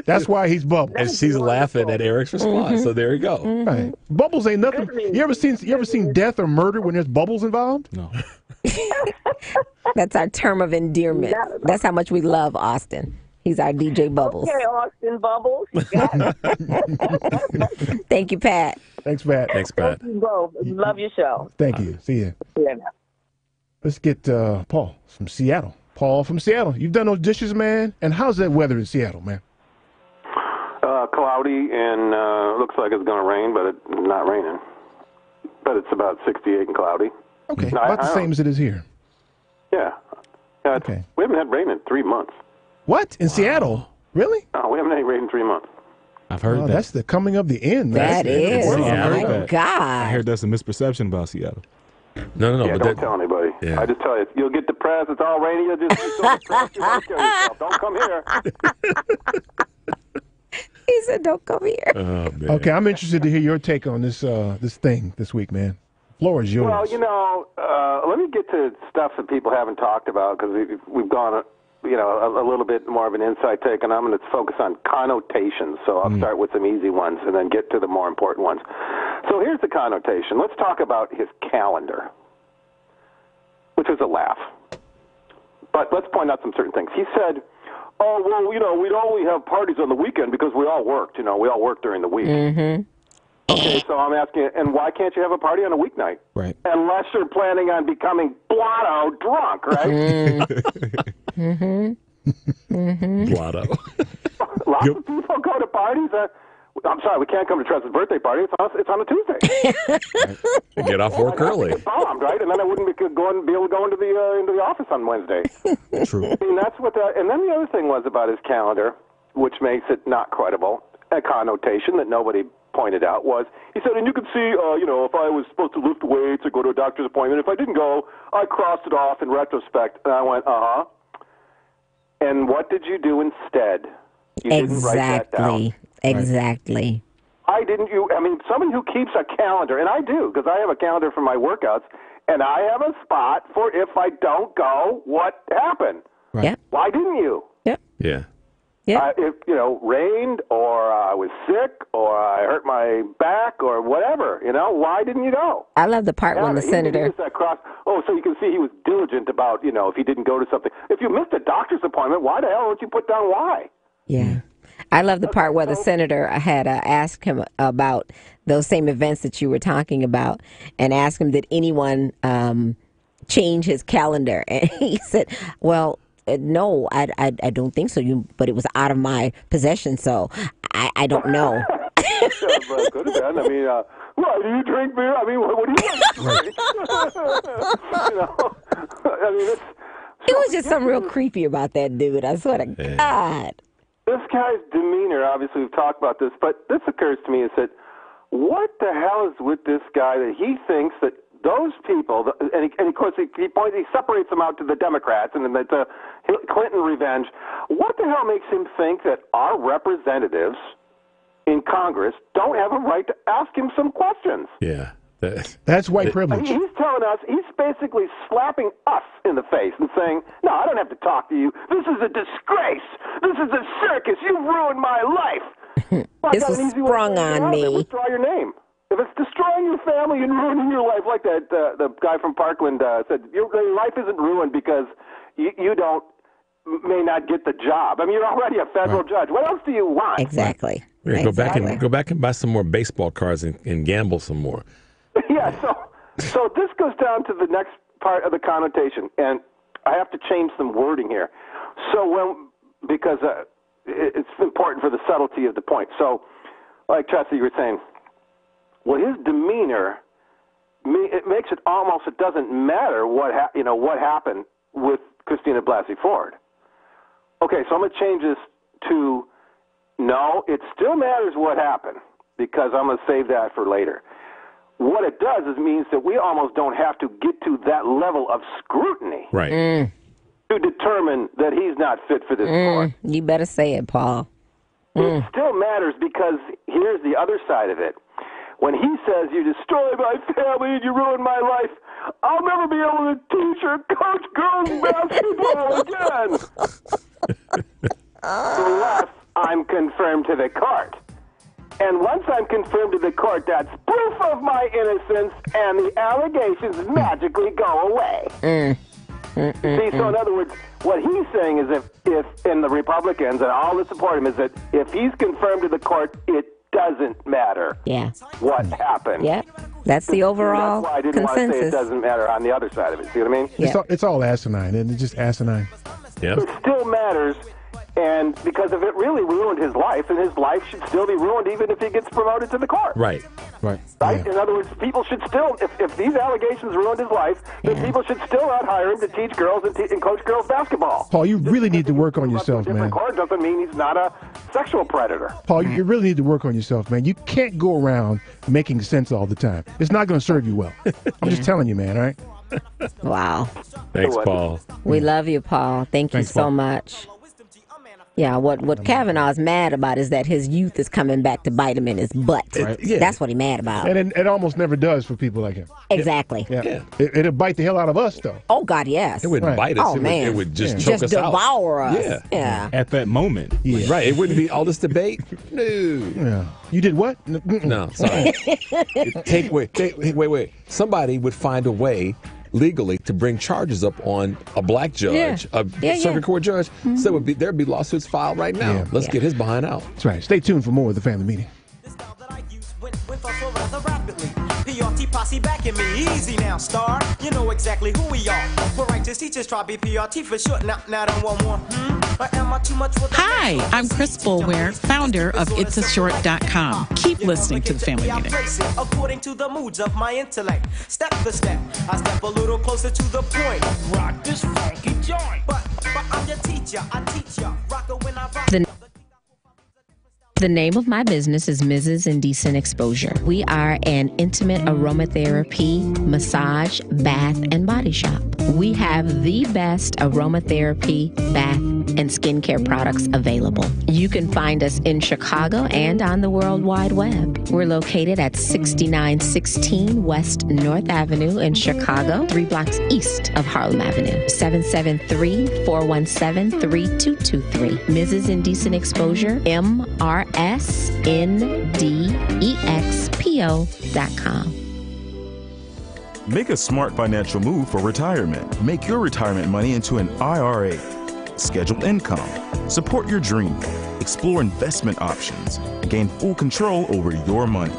That's why he's Bubbles. And she's laughing at Eric's response. So there you go. Right. Bubbles ain't nothing. You ever seen death or murder when there's bubbles involved? No. That's our term of endearment. That's how much we love Austin. He's our DJ Bubbles. Okay, Austin Bubbles. You got it. Thank you, Pat. Thanks, Pat. Thanks, Pat. Thank you both. Love your show. Thank you. See ya. Yeah. Let's get Paul from Seattle. Paul from Seattle. You've done those dishes, man. And how's that weather in Seattle, man? Cloudy and looks like it's going to rain, but it's not raining. But it's about 68 and cloudy. Okay, No, about I the don't- same as it is here. Yeah. Okay. We haven't had rain in 3 months. What? In Seattle? Really? No, we haven't had rain in 3 months. I've heard Oh, that. that's the coming of the end. That is. I've heard My that. God. I heard that's a misperception about Seattle. No. Yeah, but don't tell anybody. Yeah. I just tell you, you'll get depressed. It's all rainy. You'll just be so depressed. You won't kill yourself. Don't come here. He said, "Don't come here." Oh, man. Okay, I'm interested to hear your take on this this thing this week, man. Floor is yours. Well, let me get to stuff that people haven't talked about because we've gone, a little bit more of an inside take, and I'm going to focus on connotations. So I'll start with some easy ones and then get to the more important ones. So here's the connotation. Let's talk about his calendar, which is a laugh. But let's point out some certain things. He said, oh, well, we'd only have parties on the weekend because we all worked. We all worked during the week. Mm-hmm. Okay, so I'm asking, and why can't you have a party on a weeknight? Right. Unless you're planning on becoming blotto drunk, right? Blotto. Lots of people go to parties. I'm sorry, we can't come to Tressa's birthday party. It's on a Tuesday. Get off work early. Bombed, right? And then I wouldn't be able to go into the office on Wednesday. True. I mean, that's what. And then the other thing was about his calendar, which makes it not credible. A connotation that nobody pointed out was he said, and you could see, if I was supposed to lift weights or go to a doctor's appointment, if I didn't go, I crossed it off in retrospect. And I went, And what did you do instead? You didn't write that down. Exactly. why didn't you? I mean, somebody who keeps a calendar, and I do, because I have a calendar for my workouts, and I have a spot for if I don't go, what happened? Right. Yep. Why didn't you? Yep. Yeah. Yeah. If, rained, or I was sick, or I hurt my back, or whatever, why didn't you go? I love the part when the senator... so you can see he was diligent about, if he didn't go to something. If you missed a doctor's appointment, why the hell don't you put down why? Yeah. I love the part where the senator had asked him about those same events that you were talking about and asked him, did anyone change his calendar? And he said, well... no, I don't think so. But it was out of my possession, so I don't know. Could have been. I mean, why do you drink beer? I mean, what do you like to drink? I mean, it was just something real creepy about that dude. I swear to God. This guy's demeanor. Obviously, we've talked about this, but this occurs to me is that what the hell is with this guy that he thinks that those people, and of course he separates them out to the Democrats and the Clinton revenge. What the hell makes him think that our representatives in Congress don't have a right to ask him some questions? Yeah. That's white privilege. I mean, he's telling us, he's basically slapping us in the face and saying, no, I don't have to talk to you. This is a disgrace. This is a circus. You've ruined my life. This was sprung on me. Withdraw your name. If it's destroying your family and ruining your life, like that the guy from Parkland said, your life isn't ruined because you may not get the job. I mean, you're already a federal judge. What else do you want? Exactly. Yeah, go back and buy some more baseball cards and gamble some more. Yeah. So this goes down to the next part of the connotation, and I have to change some wording here. So because it's important for the subtlety of the point. So, like Chelsea, you were saying. Well, his demeanor, it makes it almost, it doesn't matter what happened with Christina Blasey Ford. Okay, so I'm going to change this to, no, it still matters what happened, because I'm going to save that for later. What it does is means that we almost don't have to get to that level of scrutiny. Right. To determine that he's not fit for this court. You better say it, Paul. It still matters, because here's the other side of it. When he says, you destroyed my family and you ruined my life, I'll never be able to teach or coach girls basketball again. Unless I'm confirmed to the court. And once I'm confirmed to the court, that's proof of my innocence, and the allegations magically go away. See, so in other words, what he's saying is if in the Republicans and all that support him is that if he's confirmed to the court, it doesn't matter what happened. Yeah, that's the overall That's why I didn't consensus. want to say it doesn't matter on the other side of it. See what I mean? Yeah. It's all asinine, and it's just asinine. Yeah. It still matters, and because if it really ruined his life, then his life should still be ruined even if he gets promoted to the court. Right. Right. Right? In other words, people should still, if these allegations ruined his life, then people should still not hire him to teach girls and coach girls basketball. Paul, you really need to work on yourself, man. Different court doesn't mean he's not a sexual predator. Paul, you really need to work on yourself, man. You can't go around making sense all the time. It's not going to serve you well. I'm just telling you, man, all right? Wow. Thanks, Paul. We love you, Paul. Thank you so much. Yeah, what Kavanaugh's mad about is that his youth is coming back to bite him in his butt. That's what he's mad about. And it almost never does for people like him. Exactly. Yeah. It'll bite the hell out of us, though. Oh, God, yes. It wouldn't bite us. Oh, man. It would just choke us devour out. us. Yeah. At that moment. Yeah. Right. It wouldn't be all this debate. No. Yeah. You did what? No, sorry. Wait. Somebody would find a way legally to bring charges up on a black judge, a circuit court judge. Mm-hmm. So there'd be lawsuits filed right now. Yeah. Let's get his behind out. That's right. Stay tuned for more of the Family Meeting. PRT posse backing me, easy now, star. You know exactly who we are. We're righteous teachers, try BPRT for short. Now don't want more. Or am I too much for the Hi, I'm Chris Boulware, founder of itsashort.com. Keep listening to the Family Meeting. According to the moods of my intellect. Step for step, I step a little closer to the point. Rock this funky joint. But I'm your teacher, I teach ya. Rock it when I rock. The name of my business is Mrs. Indecent Exposure. We are an intimate aromatherapy, massage, bath, and body shop. We have the best aromatherapy, bath, and skincare products available. You can find us in Chicago and on the World Wide Web. We're located at 6916 West North Avenue in Chicago, 3 blocks east of Harlem Avenue. 773-417-3223. Mrs. Indecent Exposure, MRSNDEXPO.com. Make a smart financial move for retirement. Make your retirement money into an IRA. Schedule income. Support your dream. Explore investment options. Gain full control over your money.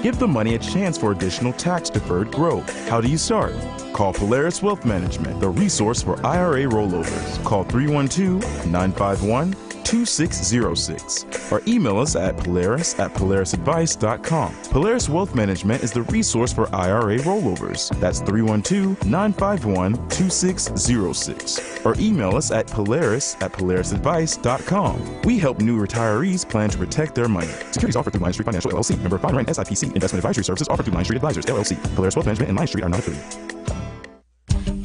Give the money a chance for additional tax-deferred growth. How do you start? Call Polaris Wealth Management, the resource for IRA rollovers. Call 312-951-2606 or email us at polaris@polarisadvice.com. Polaris Wealth Management is the resource for IRA rollovers. That's 312-951-2606 or email us at polaris@polarisadvice.com. We help new retirees plan to protect their money. Securities offered through Line Street Financial LLC. Member FINRA SIPC. Investment advisory services offered through Line Street Advisors LLC. Polaris Wealth Management and Line Street are not affiliated.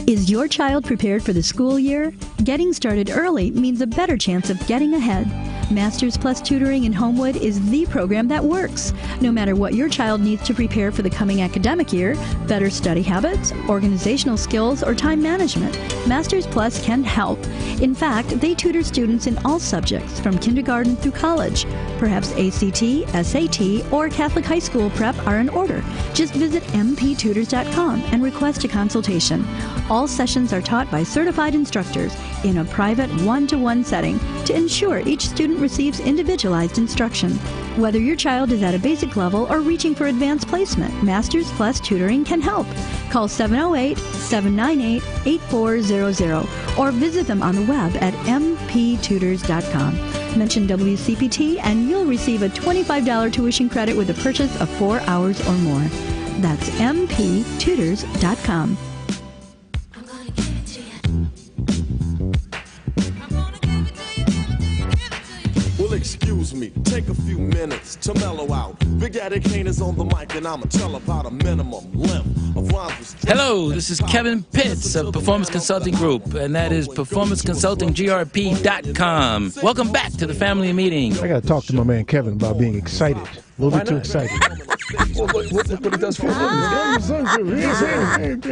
Is your child prepared for the school year? Getting started early means a better chance of getting ahead. Masters Plus Tutoring in Homewood is the program that works. No matter what your child needs to prepare for the coming academic year, better study habits, organizational skills, or time management, Masters Plus can help. In fact, they tutor students in all subjects from kindergarten through college. Perhaps ACT, SAT, or Catholic high school prep are in order. Just visit mptutors.com and request a consultation. All sessions are taught by certified instructors in a private one-to-one setting to ensure each student receives individualized instruction. Whether your child is at a basic level or reaching for advanced placement, Masters Plus Tutoring can help. Call 708-798-8400 or visit them on the web at mptutors.com. Mention WCPT and you'll receive a $25 tuition credit with a purchase of 4 hours or more. That's mptutors.com. Excuse me, take a few minutes to mellow out. Big Daddy Kane is on the mic and I'ma tell about a minimum length of rhymes. Hello, this is Kevin Pitts of Performance Consulting Group, and that is performanceconsultinggrp.com. Welcome back to the family meeting. I got to talk to my man Kevin about being excited. A little bit too excited. What he does for a living.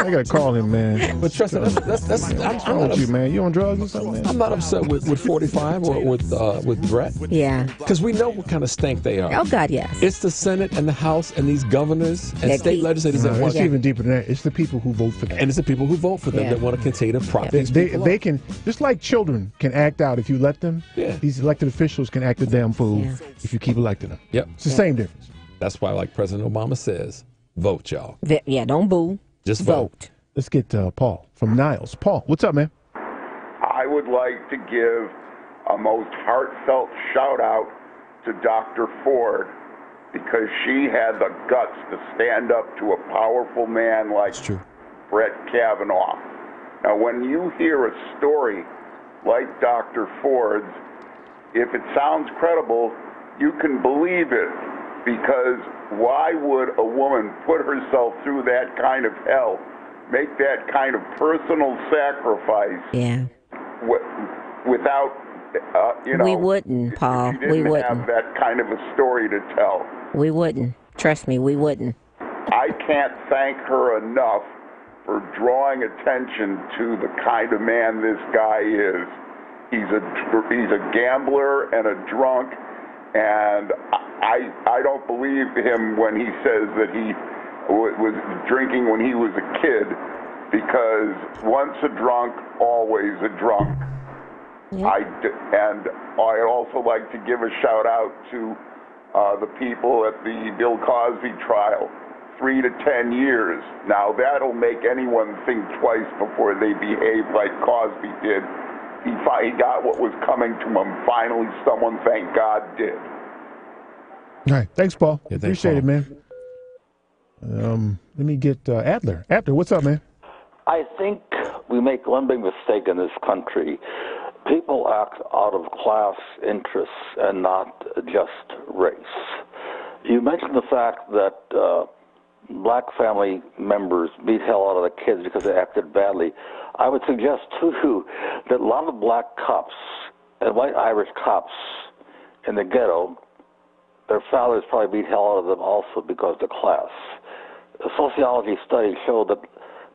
I got to call him, man. But trust me, I'm not with you, man. You on drugs or something, man? I'm not upset with 45 or with Brett. Yeah. Because we know what kind of stank they are. Oh, God, yes. It's the Senate and the House and these governors and state legislators that want it's even deeper than that. It's the people who vote for them. And it's the people who vote for them that want to continue to prop these people They up. can, just like children can act out if you let them, these elected officials can act a damn fool if you keep electing them. Yep. It's the same difference. That's why, like President Obama says, vote, y'all. Yeah, don't boo. Just vote. Let's get Paul from Niles. Paul, what's up, man? I would like to give a most heartfelt shout out to Dr. Ford because she had the guts to stand up to a powerful man like Brett Kavanaugh. Now, when you hear a story like Dr. Ford's, if it sounds credible, you can believe it. Because why would a woman put herself through that kind of hell, make that kind of personal sacrifice without, We wouldn't, Paul. She didn't have that kind of a story to tell. We wouldn't. Trust me, we wouldn't. I can't thank her enough for drawing attention to the kind of man this guy is. He's a gambler and a drunk, and I don't believe him when he says that he was drinking when he was a kid, because once a drunk, always a drunk. I'd also like to give a shout out to the people at the Bill Cosby trial, 3 to 10 years. Now that'll make anyone think twice before they behave like Cosby did. He got what was coming to him. Finally, someone, thank God, did. All right. Thanks, Paul. Appreciate it, man. Let me get Adler. Adler, what's up, man? I think we make one big mistake in this country. People act out of class interests and not just race. You mentioned the fact that black family members beat hell out of the kids because they acted badly. I would suggest, too, that a lot of black cops and white Irish cops in the ghetto, their fathers probably beat hell out of them also because of the class. A sociology study showed that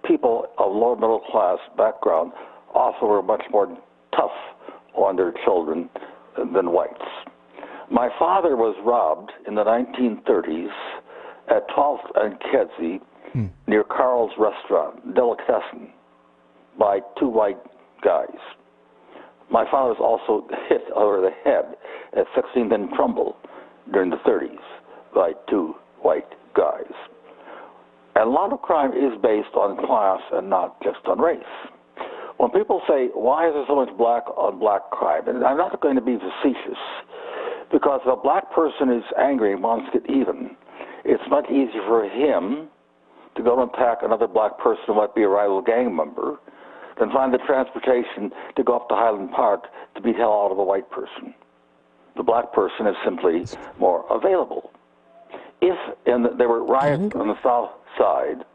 people of lower middle class background also were much more tough on their children than whites. My father was robbed in the 1930s at 12th and Kedzie near Carl's Restaurant, Delicatessen, by two white guys. My father was also hit over the head at 16th and Trumbull during the 30s by two white guys. And a lot of crime is based on class and not just on race. When people say, why is there so much black on black crime? And I'm not going to be facetious, because if a black person is angry and wants to get even, it's much easier for him to go and attack another black person who might be a rival gang member than find the transportation to go up to Highland Park to beat hell out of a white person. The black person is simply more available. If there were riots on the south side,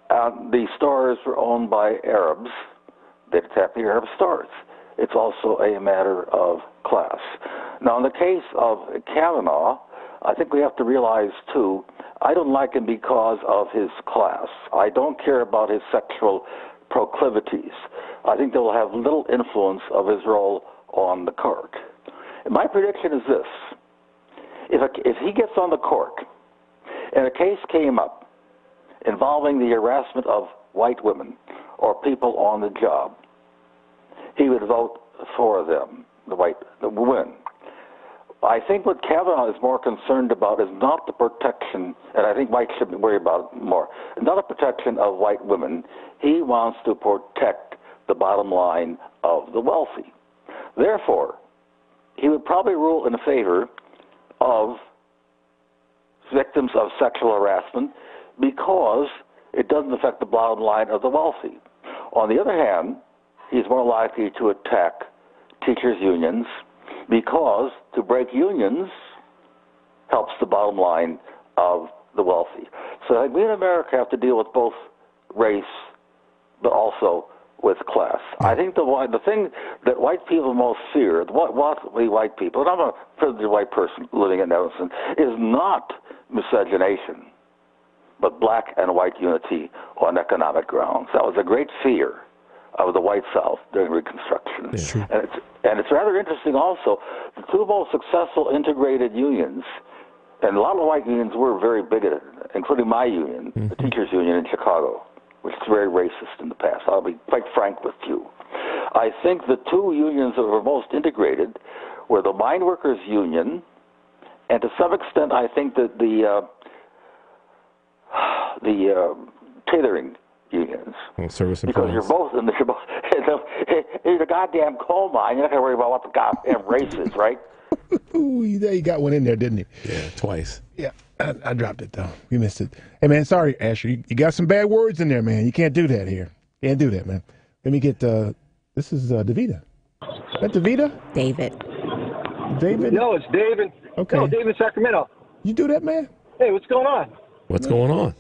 and the stores were owned by Arabs, they'd attack the Arab stores. It's also a matter of class. Now, in the case of Kavanaugh, I think we have to realize, too, I don't like him because of his class. I don't care about his sexual proclivities. I think they will have little influence of his role on the court. And my prediction is this. If he gets on the court and a case came up involving the harassment of white women or people on the job, he would vote for them, the women. I think what Kavanaugh is more concerned about is not the protection, and I think whites should worry about it more, not the protection of white women. He wants to protect the bottom line of the wealthy. Therefore, he would probably rule in favor of victims of sexual harassment because it doesn't affect the bottom line of the wealthy. On the other hand, he's more likely to attack teachers' unions because to break unions helps the bottom line of the wealthy. So I think we in America have to deal with both race but also with class. I think the thing that white people most fear, what we white people, and I'm a privileged white person living in Evanston, is not miscegenation, but black and white unity on economic grounds. That was a great fear of the white South during Reconstruction. And it's rather interesting also, the two most successful integrated unions, and a lot of white unions were very bigoted, including my union, the teachers union in Chicago, which is very racist in the past. I'll be quite frank with you. I think the two unions that were most integrated were the mine workers union, and to some extent I think that the tailoring unions. Service because you're both in the goddamn coal mine. You're not going to worry about what the goddamn race is, right? Ooh, he got one in there, didn't he? Yeah, twice. Yeah, I dropped it, though. We missed it. Hey, man, sorry, Asher. You got some bad words in there, man. You can't do that here. Can't do that, man. Let me get, this is Davida. Is that Davida? David. David? No, it's David. Okay. No, David Sacramento. You do that, man? Hey, what's going on? What's going on?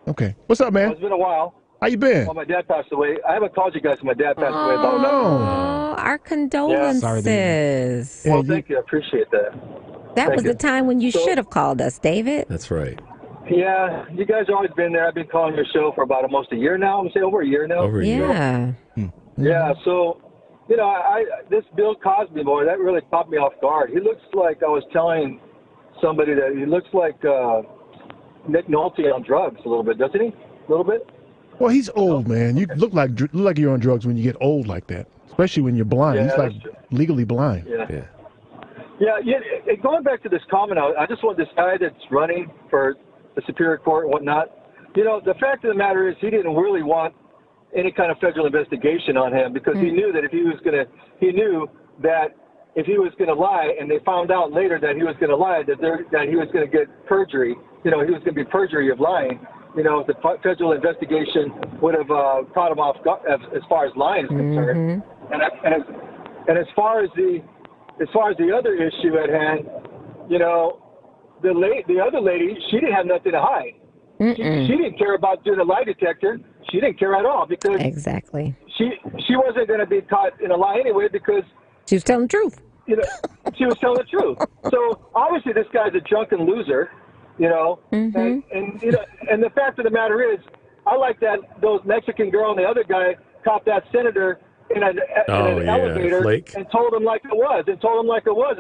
Okay. What's up, man? Well, it's been a while. How you been? Well, my dad passed away. I haven't called you guys. My dad passed away. Oh, no. Our condolences. Sorry, David. Well, thank you. I appreciate that. That was the time when you should have called us, David. That's right. Yeah, you guys have always been there. I've been calling your show for about almost a year now. I'm going to say over a year now. Over a year. Yeah. Yeah, so, you know, this Bill Cosby boy, that really caught me off guard. He looks like, I was telling somebody that he looks like Nick Nolte on drugs a little bit, doesn't he? A little bit? Well, he's old, man. You look like you're on drugs when you get old like that, especially when you're blind. Yeah, he's like legally blind. Yeah, going back to this comment, I just want this guy that's running for the Superior Court and whatnot, you know, the fact of the matter is he didn't really want any kind of federal investigation on him because he knew that if he was going to lie and they found out later that he was going to lie, that he was going to get perjury, you know, he was going to be perjury of lying. You know, the federal investigation would have caught him off as far as lying is concerned. And as far as the other issue at hand, you know, the other lady, she didn't have nothing to hide. She didn't care about doing a lie detector. She didn't care at all because exactly she wasn't going to be caught in a lie anyway because She was telling the truth. You know, she was telling the truth. So obviously, this guy's a drunken loser. You know, and you know, and the fact of the matter is, I like that those Mexican girl and the other guy caught that senator in an elevator Flake. and told him like it was, and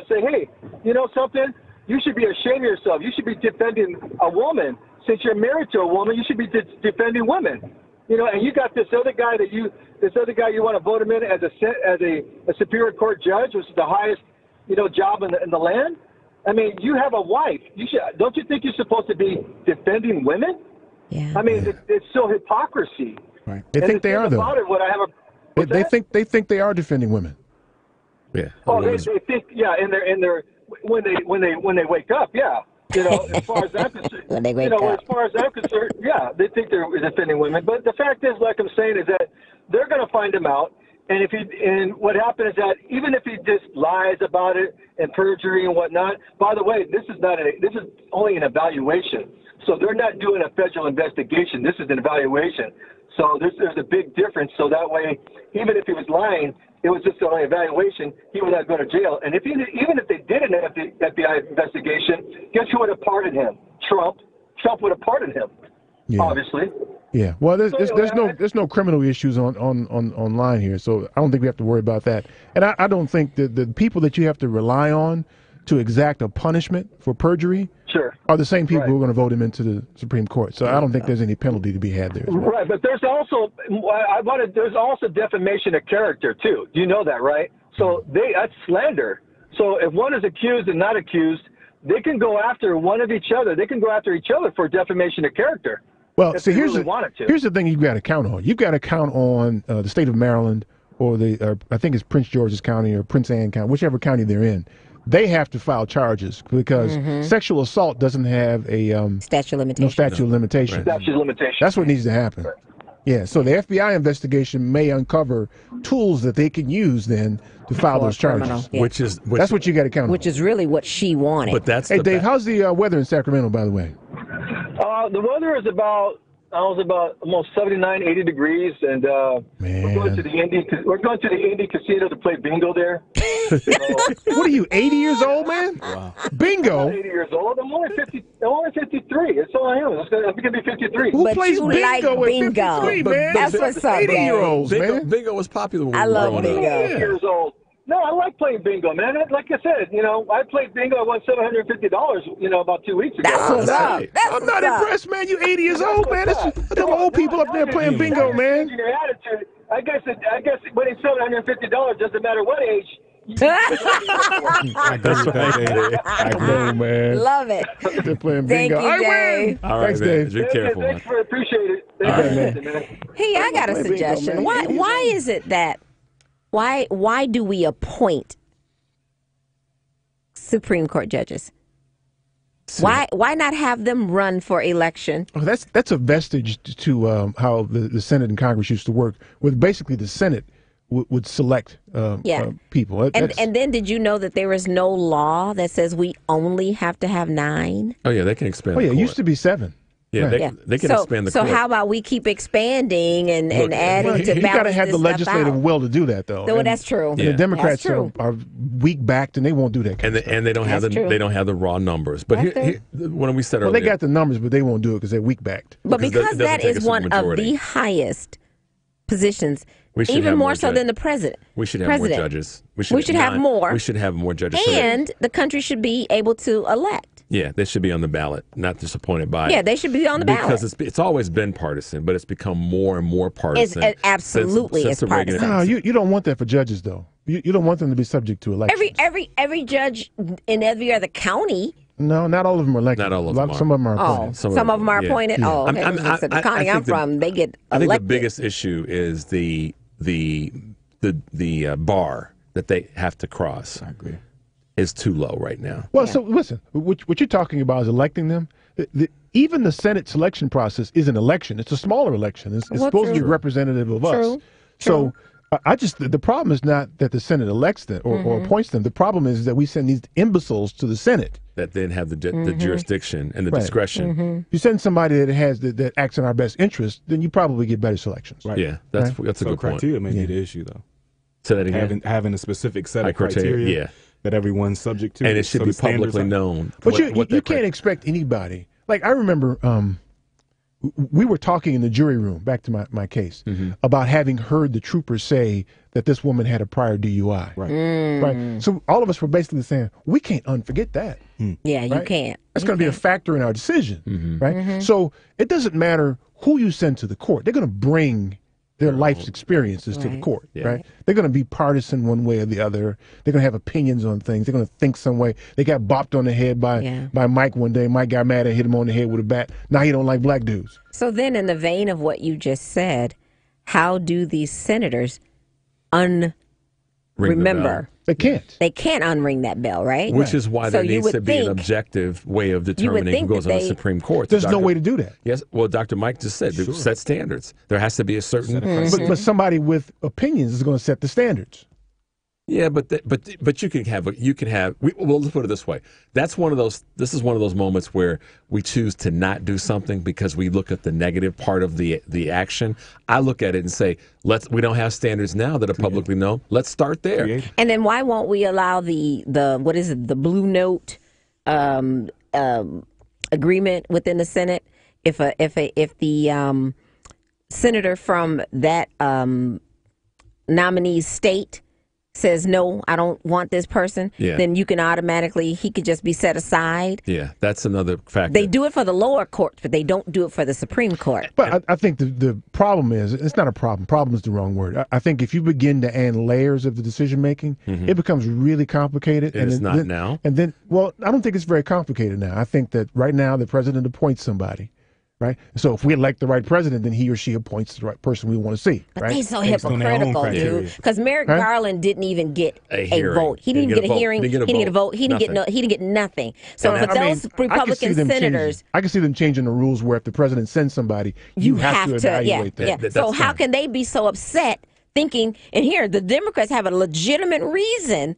say, hey, you know something? You should be ashamed of yourself. You should be defending a woman. Since you're married to a woman, you should be defending women. You know, and you got this other guy you want to vote him in as a Superior Court judge, which is the highest, you know, job in the land. I mean, you have a wife. Don't you think you're supposed to be defending women? Yeah. I mean, it's still hypocrisy. Right. They think they are, though. They think they are defending women. Yeah. Oh, they think, yeah, in their when they wake up, yeah. You know, as far as I'm concerned, when they wake up. as far as I'm concerned, yeah, they think they're defending women. But the fact is, like I'm saying, is that they're going to find him out. And what happened is that even if he just lies about it and perjury and whatnot, by the way, this is only an evaluation. So they're not doing a federal investigation. This is an evaluation. So there's a big difference. So that way, even if he was lying, it was just an evaluation, he would not go to jail. And even if they did an FBI investigation, guess who would have pardoned him? Trump. Trump would have pardoned him, obviously. Yeah, well, there's no criminal issues online here, so I don't think we have to worry about that. And I don't think that the people that you have to rely on to exact a punishment for perjury are the same people who are going to vote him into the Supreme Court. So I don't think there's any penalty to be had there. Right, but there's also defamation of character too. Do you know that, right? So that's slander. So if one is accused and not accused, they can go after one of each other. They can go after each other for defamation of character. Well, see, here's the thing you've got to count on. You've got to count on the state of Maryland or I think it's Prince George's County or Prince Anne County, whichever county they're in. They have to file charges because sexual assault doesn't have a statute of limitations. No statute of limitations. Statute of limitations. That's what needs to happen. Right. Yeah, so the FBI investigation may uncover tools that they can use then to file those charges. Yeah. That's what you got to count on. Which is really what she wanted. But that's Dave, how's the weather in Sacramento, by the way? The weather is about almost 79, 80 degrees, and we're going to the Indy Casino to play bingo there. What are you, 80 years old, man? Wow. Bingo? I'm 80 years old. I'm only 53. That's all I am. I'm going to be 53. Who plays bingo at 53, man? That's what's up, 80-years-olds, man. Bingo was popular when we were growing up. I'm 80 years old. No, I like playing bingo, man. Like I said, you know, I played bingo. I won $750, you know, about 2 weeks ago. That's what's up. I'm not impressed, man. You 80 years old, man. Them old people up there playing bingo, man. Your attitude. I guess winning $750 doesn't matter what age. That's right. I know, man. Love it. They're playing Thank bingo. you, Dave. All right, Thanks, man. Dave. Be careful. Thanks for appreciate it. Man. Hey, I got a suggestion. Why is it that why do we appoint Supreme Court judges? Why not have them run for election? Oh, that's a vestige to how the Senate and Congress used to work, with basically the Senate would select people. And then did you know that there is no law that says we only have to have 9? Oh, yeah, they can expand the court. It used to be 7. Yeah, right. They can expand the court. So how about we keep expanding and adding to balance this stuff out? You got to have the legislative will to do that, though. No, that's true. And the Democrats are weak backed, and they won't do that. And they don't have the raw numbers. But here, when we said earlier, they got the numbers, but they won't do it because they're weak backed. But because that is one of the highest positions, even more so than the president. We should have more judges. We should have more. We should have more judges. And the country should be able to elect. Yeah, they should be on the ballot, not just appointed by. Yeah, they should be on the ballot. Because it's always been partisan, but it's become more and more partisan. It absolutely is partisan. No, you don't want that for judges, though. You don't want them to be subject to elections. Every judge in every other county. No, not all of them are elected. Not all of them are. Some of them are appointed. Some of them are appointed? Yeah. Oh, okay. So the county I'm from, they get elected. I think the biggest issue is the bar that they have to cross. I agree. Is too low right now. Well, so listen, what you're talking about is electing them. Even the Senate selection process is an election. It's a smaller election. It's supposed to be representative of us. So the problem is not that the Senate elects them or appoints them. The problem is that we send these imbeciles to the Senate that then have the jurisdiction and the discretion. You send somebody that acts in our best interest, then you probably get better selections. Right. Yeah, that's a good point. Criteria may be the issue, though. So that again? Having a specific set of criteria, criteria that everyone's subject to. And it should be publicly known. But you can't expect anybody. Like, I remember we were talking in the jury room, back to my case, about having heard the troopers say that this woman had a prior DUI. Right. So all of us were basically saying, we can't unforget that. Yeah, you right? can't. That's going to be a factor in our decision. Right. So it doesn't matter who you send to the court. They're going to bring their life's experiences to the court, right? They're going to be partisan one way or the other. They're going to have opinions on things. They're going to think some way. They got bopped on the head by Mike one day. Mike got mad and hit him on the head with a bat. Now he don't like black dudes. So then, in the vein of what you just said, how do these senators remember? They can't. They can't unring that bell, right? Which is why there needs to be an objective way of determining who goes on the Supreme Court. There's no way to do that. Yes. Well, Dr. Mike just said, set standards. There has to be a certain... But somebody with opinions is going to set the standards. Yeah, but you can have well, let's put it this way. This is one of those moments where we choose to not do something because we look at the negative part of the action. I look at it and say, we don't have standards now that are publicly known. Let's start there. And then why won't we allow the Blue Note agreement within the Senate if the senator from that nominee's state says, no, I don't want this person, then you can he could just be set aside. Yeah, that's another factor. They do it for the lower courts, but they don't do it for the Supreme Court. But I think the problem is, it's not a problem. Problem is the wrong word. I think if you begin to add layers of the decision making, it becomes really complicated. And it's not now? And then, well, I don't think it's very complicated now. I think that right now the president appoints somebody. Right. So if we elect the right president, then he or she appoints the right person we want to see. But right? they're so hypocritical, dude. Because Merrick Garland didn't even get a vote. He didn't even get a hearing. He didn't get a vote. He didn't get nothing. So for those Republican senators, I can see them changing the rules where if the president sends somebody, you have to evaluate that. Yeah. So how can they be so upset thinking? And here, the Democrats have a legitimate reason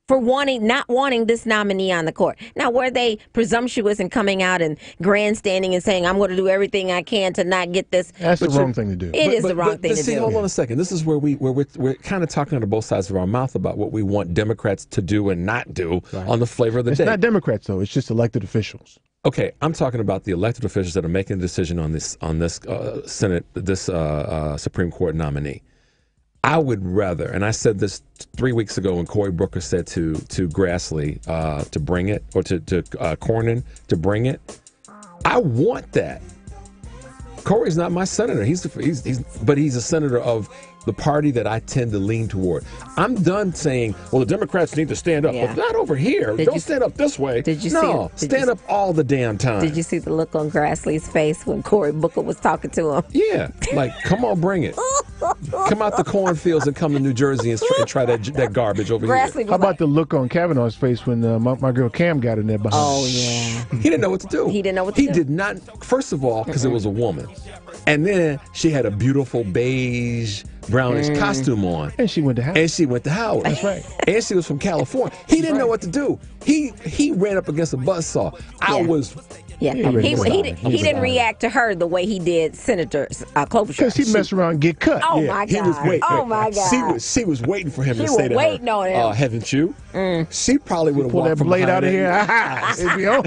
for not wanting this nominee on the court. Now, were they presumptuous and coming out and grandstanding and saying, I'm going to do everything I can to not get this? That's the wrong thing to do. It is the wrong thing to do. Hold on a second. This is where we're kind of talking out of both sides of our mouth about what we want Democrats to do and not do on the flavor of the day. It's not Democrats, though. It's just elected officials. Okay, I'm talking about the elected officials that are making a decision on this Senate, this Supreme Court nominee. I would rather, and I said this 3 weeks ago when Cory Booker said to Grassley to bring it, or to Cornyn to bring it. I want that. Cory's not my senator. But he's a senator of the party that I tend to lean toward. I'm done saying, well, the Democrats need to stand up, but not over here. Don't stand up this way. Stand up all the damn time. Did you see the look on Grassley's face when Cory Booker was talking to him? Yeah, like, come on, bring it. Come out the cornfields and come to New Jersey and try that garbage over here. How about the look on Kavanaugh's face when my girl Cam got in there behind? Oh, yeah. He didn't know what to do. He didn't know what to do. He did not, first of all, because it was a woman. And then she had a beautiful beige, brownish costume on. And she went to Howard. That's right. And she was from California. He didn't know what to do. He ran up against a buzzsaw. Yeah, he didn't react to her the way he did Senator Klobuchar. Because he messed around and get cut. Oh, my God. My God. She was waiting for him to say to her, waiting on him. Haven't you? She probably would have walked that blade out of here. It'd be on.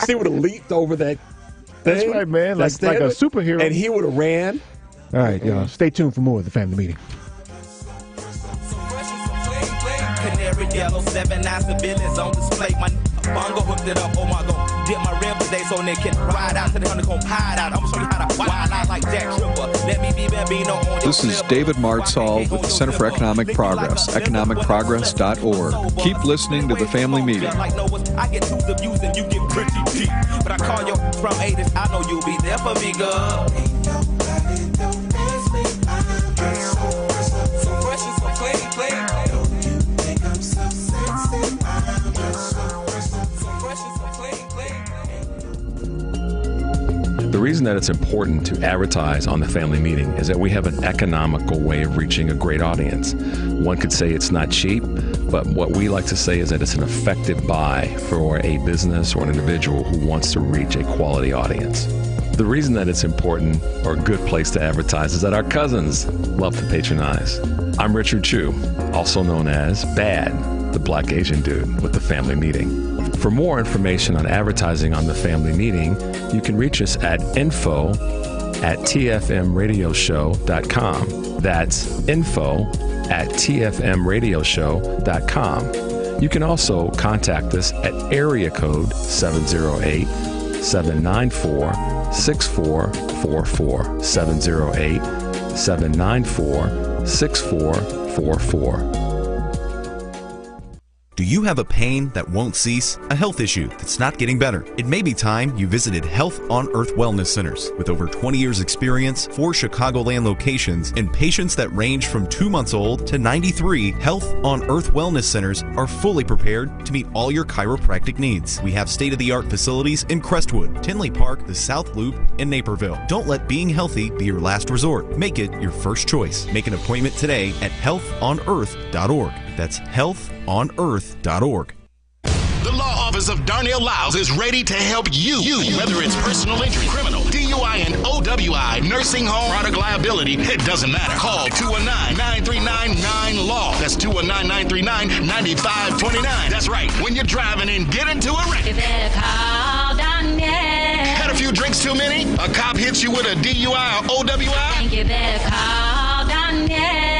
She would have leaped over that thing. That's right, man. Like a superhero. And he would have ran. All right, y'all. Stay tuned for more of the Family Meeting. Canary yellow, 7 9 civilians on display. My bongo whipped it up. Oh my God, did my rim today so they can ride out to the honeycomb hide out. I'm gonna show you how to wild out like Jack Tripper. Let me be Bambino on your This is David Martzall with the Center for Economic Progress, economicprogress.org. Keep listening to the Family Meeting. I get two of views and you get pretty deep. But I call you from 80s. I know you'll be there for me, girl. So fresh and so clean. The reason that it's important to advertise on the Family Meeting is that we have an economical way of reaching a great audience. One could say it's not cheap, but what we like to say is that it's an effective buy for a business or an individual who wants to reach a quality audience. The reason that it's important or a good place to advertise is that our cousins love to patronize. I'm Richard Chu, also known as Bad, the Black Asian dude with the family meeting. For more information on advertising on the family meeting, you can reach us at info@tfmradioshow.com. That's info@tfmradioshow.com. You can also contact us at area code 708-794-6444, 708-794-6444. Do you have a pain that won't cease? A health issue that's not getting better? It may be time you visited Health on Earth Wellness Centers. With over 20 years experience, 4 Chicagoland locations, and patients that range from 2 months old to 93, Health on Earth Wellness Centers are fully prepared to meet all your chiropractic needs. We have state-of-the-art facilities in Crestwood, Tinley Park, the South Loop, and Naperville. Don't let being healthy be your last resort. Make it your first choice. Make an appointment today at healthonearth.org. That's healthonearth.org. The Law Office of Darnell Lyles is ready to help you. Whether it's personal injury, criminal, DUI, and OWI, nursing home, product liability, it doesn't matter. Call 219-939-9LAW. That's 219-939-9529. That's right. When you're driving and get into a wreck. You better call Darnell. Had a few drinks too many? A cop hits you with a DUI or OWI? I think you better call Darnell.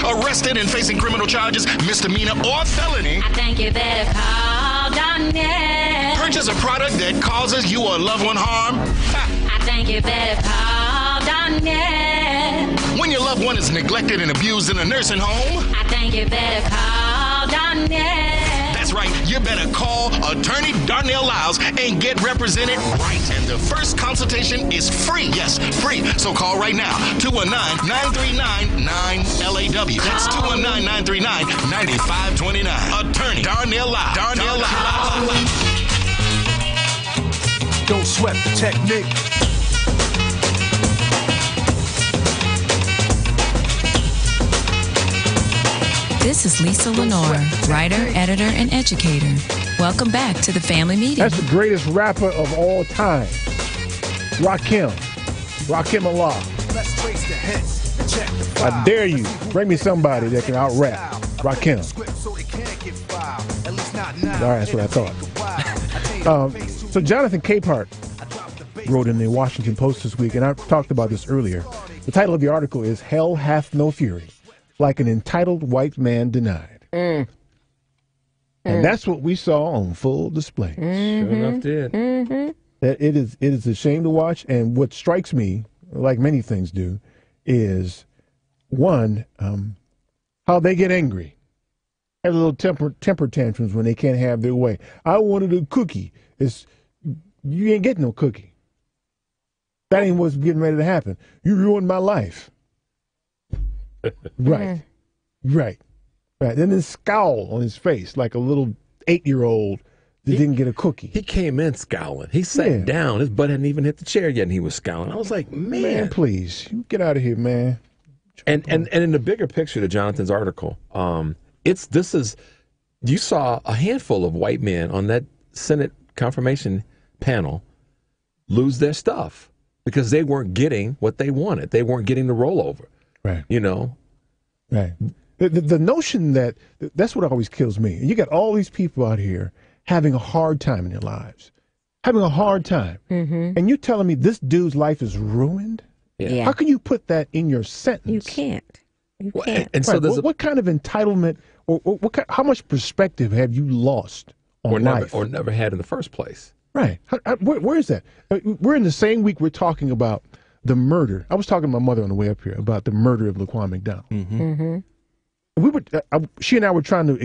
Arrested and facing criminal charges, misdemeanor or felony. I think you better call Darnell. Purchase a product that causes you or a loved one harm. I think you better call Darnell. When your loved one is neglected and abused in a nursing home. I think you better call Darnell. That's right, you better call Attorney Darnell Lyles and get represented right. And the first consultation is free. Yes, free. So call right now. 219-939-9LAW. That's 219-939-9529. Attorney Darnell Lyles. Darnell Lyles. Don't sweat the technique. This is Lisa Lenore, writer, editor, and educator. Welcome back to the Family Meeting. That's the greatest rapper of all time. Rakim Allah. I dare you, bring me somebody that can out-rap Rakim. All right, that's what I thought. So Jonathan Capehart wrote in the Washington Post this week, and I talked about this earlier. The title of the article is Hell Hath No Fury, Like an Entitled White Man Denied. And that's what we saw on full display. Sure enough did. That it is a shame to watch, and what strikes me, like many things do, is one, how they get angry. Have a little temper tantrums when they can't have their way. I wanted a cookie. You ain't getting no cookie. That ain't what's getting ready to happen. You ruined my life. Right. And then scowl on his face like a little 8-year-old that didn't get a cookie. He came in scowling. He sat down. His butt hadn't even hit the chair yet, and he was scowling. I was like, man, please, you get out of here, man. And in the bigger picture to Jonathan's article, you saw a handful of white men on that Senate confirmation panel lose their stuff because they weren't getting what they wanted. They weren't getting the rollover. Right. You know? Right. The notion that's what always kills me. You got all these people out here having a hard time in their lives, having a hard time. And you're telling me this dude's life is ruined? Yeah. How can you put that in your sentence? You can't. And so what kind of entitlement or how much perspective have you lost on life? Or never had in the first place? Right. Where is that? We're in the same week we're talking about the murder. I was talking to my mother on the way up here about the murder of Laquan McDonald. She and I were trying to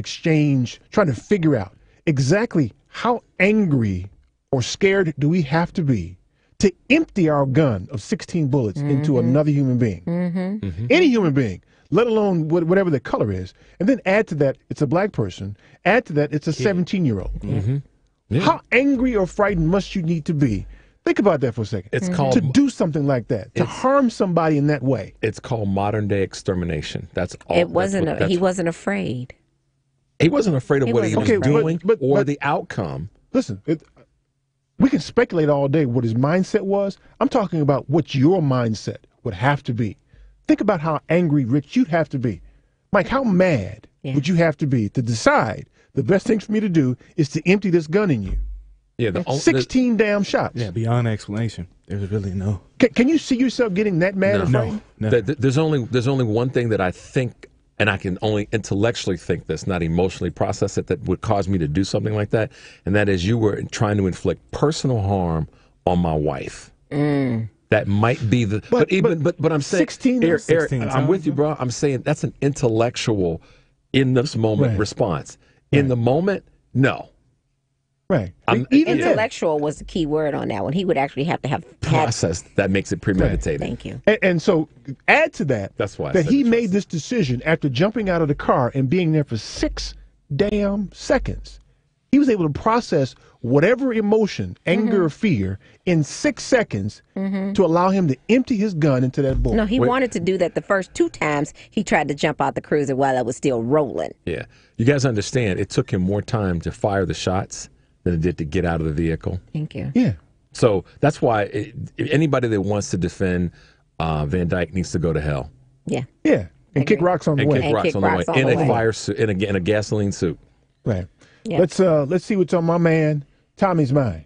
figure out exactly how angry or scared do we have to be to empty our gun of 16 bullets into another human being, any human being, let alone whatever the color is, and then add to that it's a black person, add to that it's a 17-year-old. How angry or frightened must you need to be? Think about that for a second. It's called to do something like that, to harm somebody in that way. It's called modern day extermination. That's all. He wasn't afraid. He wasn't afraid of what he was doing or the outcome. Listen, We can speculate all day what his mindset was. I'm talking about what your mindset would have to be. Think about how angry, Rich, you'd have to be. Mike, how mad would you have to be to decide the best thing for me to do is to empty this gun in you? Yeah, 16 damn shots. Yeah, beyond explanation. There's really no. Can you see yourself getting that mad and frightened? No. There's only one thing that I think, and I can only intellectually think this, not emotionally process it, that would cause me to do something like that, and that is you were trying to inflict personal harm on my wife. That might be the. But I'm saying, 16, Eric, I'm with you, bro. I'm saying that's an intellectual, in this moment response. In the moment, no. Right. Even intellectual was the key word on that one. He would actually have to have process that makes it premeditated. Thank you. And so add to that, that's why that he made this decision after jumping out of the car and being there for 6 damn seconds. He was able to process whatever emotion, anger or fear, in 6 seconds to allow him to empty his gun into that bull. No, he wanted to do that the first 2 times he tried to jump out the cruiser while it was still rolling. Yeah. You guys understand, it took him more time to fire the shots than it did to get out of the vehicle. Thank you. Yeah. So that's why anybody that wants to defend Van Dyke needs to go to hell. Yeah. Yeah. And kick rocks on the way. Kick rocks on the way. In a fire suit, in a gasoline suit. Right. Yeah. Let's see what's on my man Tommy's mind.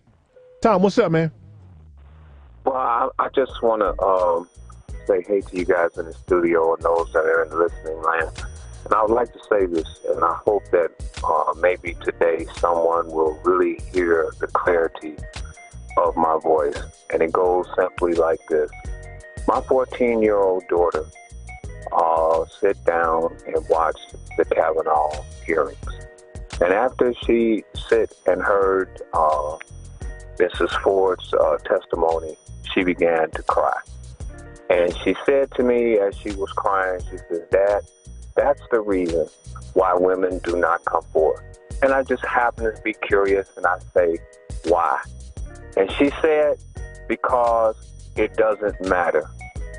Tom, what's up, man? Well, I just want to say hey to you guys in the studio and those that are in the listening land. And I would like to say this, and I hope that maybe today someone will really hear the clarity of my voice. And it goes simply like this. My 14-year-old daughter sit down and watch the Kavanaugh hearings. And after she sit and heard Mrs. Ford's testimony, she began to cry. And she said to me as she was crying, she says, Dad, that's the reason why women do not come forward. And I just happen to be curious, and I say, why? And she said, because it doesn't matter.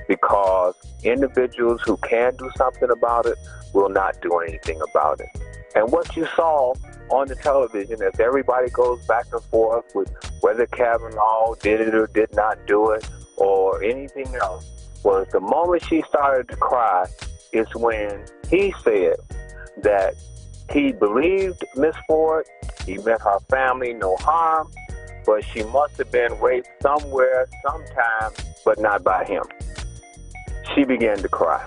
Because individuals who can do something about it will not do anything about it. And what you saw on the television, as everybody goes back and forth with whether Kavanaugh did it or did not do it or anything else, was the moment she started to cry is when he said that he believed Miss Ford, he meant her family no harm, but she must have been raped somewhere, sometime, but not by him. She began to cry.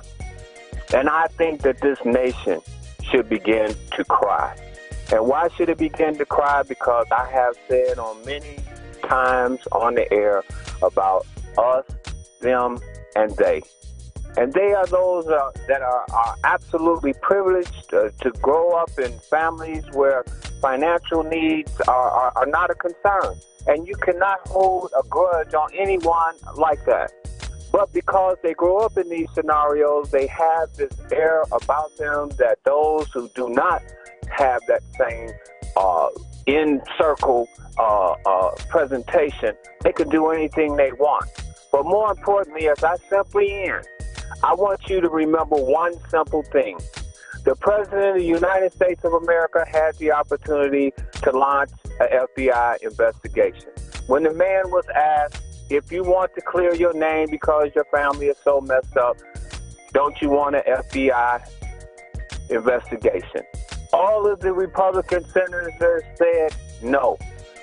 And I think that this nation should begin to cry. And why should it begin to cry? Because I have said on many times on the air about us, them, and they. And they are those that are absolutely privileged to grow up in families where financial needs are not a concern. And you cannot hold a grudge on anyone like that. But because they grow up in these scenarios, they have this air about them that those who do not have that same in-circle presentation, they can do anything they want. But more importantly, as I simply end, I want you to remember one simple thing. The President of the United States of America had the opportunity to launch an FBI investigation. When the man was asked, if you want to clear your name because your family is so messed up, don't you want an FBI investigation? All of the Republican senators said no.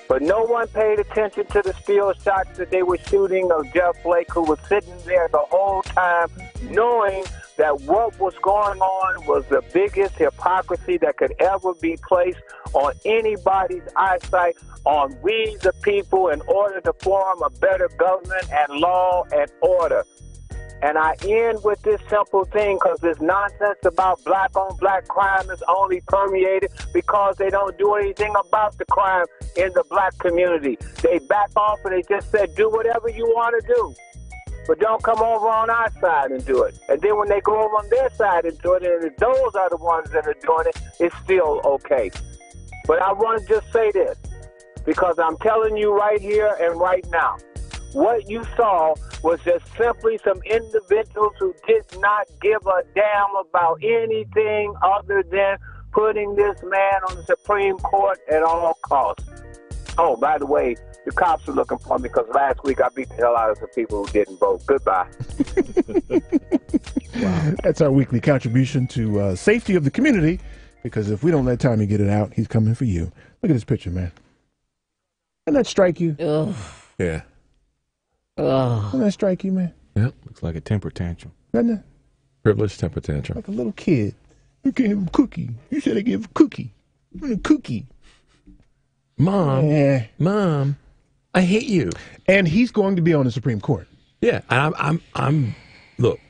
But no one paid attention to the steel shots that they were shooting of Jeff Flake, who was sitting there the whole time, knowing that what was going on was the biggest hypocrisy that could ever be placed on anybody's eyesight, on we the people, in order to form a better government and law and order. And I end with this simple thing, because this nonsense about black-on-black crime is only permeated because they don't do anything about the crime in the black community. They back off and they just said, do whatever you want to do, but don't come over on our side and do it. And then when they go over on their side and do it, and if those are the ones that are doing it, it's still okay. But I want to just say this, because I'm telling you right here and right now, what you saw was just simply some individuals who did not give a damn about anything other than putting this man on the Supreme Court at all costs. Oh, by the way, the cops are looking for me because last week I beat the hell out of some people who didn't vote. Goodbye. Wow. That's our weekly contribution to safety of the community, because if we don't let Tommy get it out, he's coming for you. Look at this picture, man. Doesn't that strike you? Ugh. Yeah. Ugh. Doesn't that strike you, man? Yep. Looks like a temper tantrum. Doesn't it? Privileged temper tantrum. Like a little kid. You can't have a cookie. You said I give a cookie. A cookie. Mom, I hate you. And he's going to be on the Supreme Court. Yeah, and I'm look,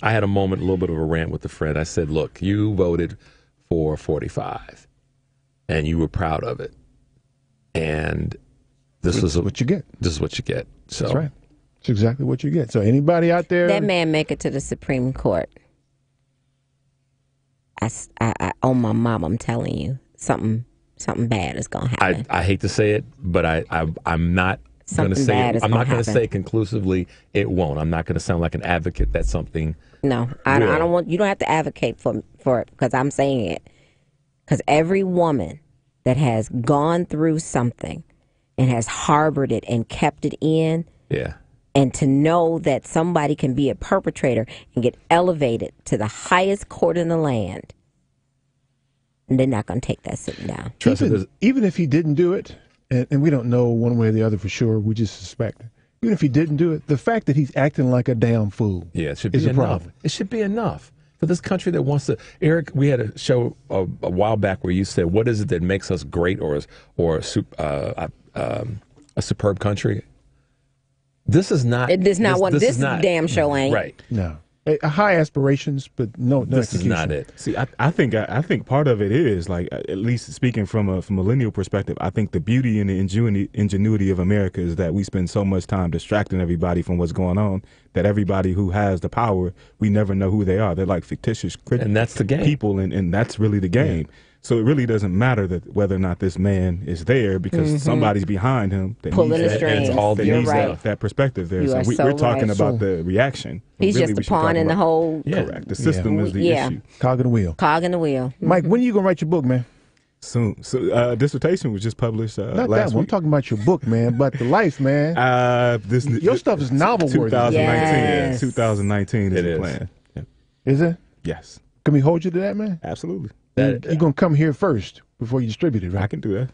I had a moment, a little bit of a rant with a friend. I said, look, you voted for 45, and you were proud of it. And this is what you get. This is what you get. So that's right. It's exactly what you get. So anybody out there, that man make it to the Supreme Court. I on my mom, I'm telling you, something bad is gonna happen. I hate to say it, but I'm not going to say it. I'm not going to say conclusively it won't. I'm not going to sound like an advocate that something. No, I don't want. You don't have to advocate for it because I'm saying it. Because every woman that has gone through something and has harbored it and kept it in, yeah, and to know that somebody can be a perpetrator and get elevated to the highest court in the land, and they're not going to take that sitting down. Even if he didn't do it, and we don't know one way or the other for sure, we just suspect. Even if he didn't do it, the fact that he's acting like a damn fool it should be is a enough. problem. It should be enough for this country that wants to. Eric, we had a show a while back where you said, what is it that makes us great or a superb country? This is not. It is not this damn show ain't. Right. No. High aspirations, but no this execution. is not it. See, I think part of it is, like, at least speaking from a millennial perspective, I think the beauty and the ingenuity of America is that we spend so much time distracting everybody from what's going on that everybody who has the power, we never know who they are. They're like fictitious and that's the game. People, and that's really the game. Yeah. So it really doesn't matter that whether or not this man is there, because somebody's behind him that pulling needs the strings. That perspective there. You So we're talking about the reaction. He's really, just a pawn in the whole. Correct. The system is the issue. Cog in the wheel. Cog in the wheel. Mike, when are you gonna write your book, man? Soon. So dissertation was just published Not last that one. week. I'm talking about your book, man, but the life, man. Your stuff is novel worthy. 2019. Yes. 2019 is the plan. Yeah. Is it? Yes. Can we hold you to that, man? Absolutely. You're going to come here first before you distribute it, right? I can do that.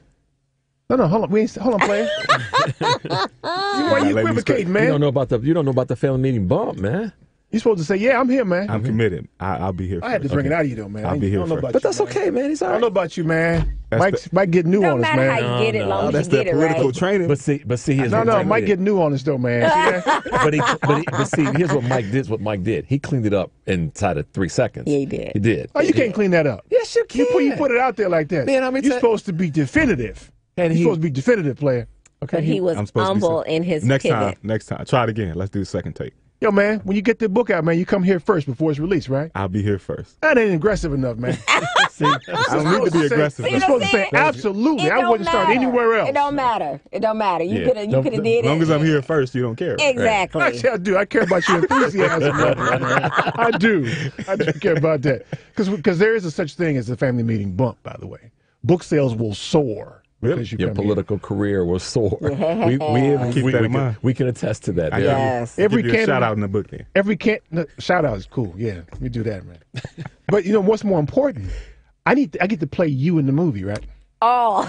No, hold on. Hold on, player. Why you equivocating, man? You don't know about the family meeting bump, man. You're supposed to say, yeah, I'm here, man. I'm committed. I'll be here first. I had to bring it out of you, though, man. I'll be here first. But that's okay, man. He's all I right. don't know about you, man. Mike get new on us, man. No matter how you get it, long as that's you get the it political right. training. But see, here's what Mike did. get new on us, though, man. See that? but see, here's what Mike did. What Mike did, he cleaned it up inside of 3 seconds. Yeah, he did. He did. Oh, you can't clean that up. Yes, you can. You put it out there like that. Man, I mean, you're supposed to be definitive. And you're supposed to be definitive, player. Okay. But he was humble in his pivot. Next time. Try it again. Let's do the second take. Yo, man, when you get the book out, man, you come here first before it's released, right? I'll be here first. That ain't aggressive enough, man. See, I don't need to be aggressive. You're supposed to say absolutely. I wouldn't start anywhere else. It don't matter. It don't matter. You could have did it. As long as I'm here first, you don't care. Exactly. Right. Actually, I do. I care about your enthusiasm. I do. I do care about that. Because there is a such thing as a family meeting bump, by the way. Book sales will soar. Really? Your political career will soar. We can attest to that. Yes. Every give you a shout out in the book there. Shout out is cool. Yeah, we do that, man. But you know what's more important? I get to play you in the movie, right? Oh.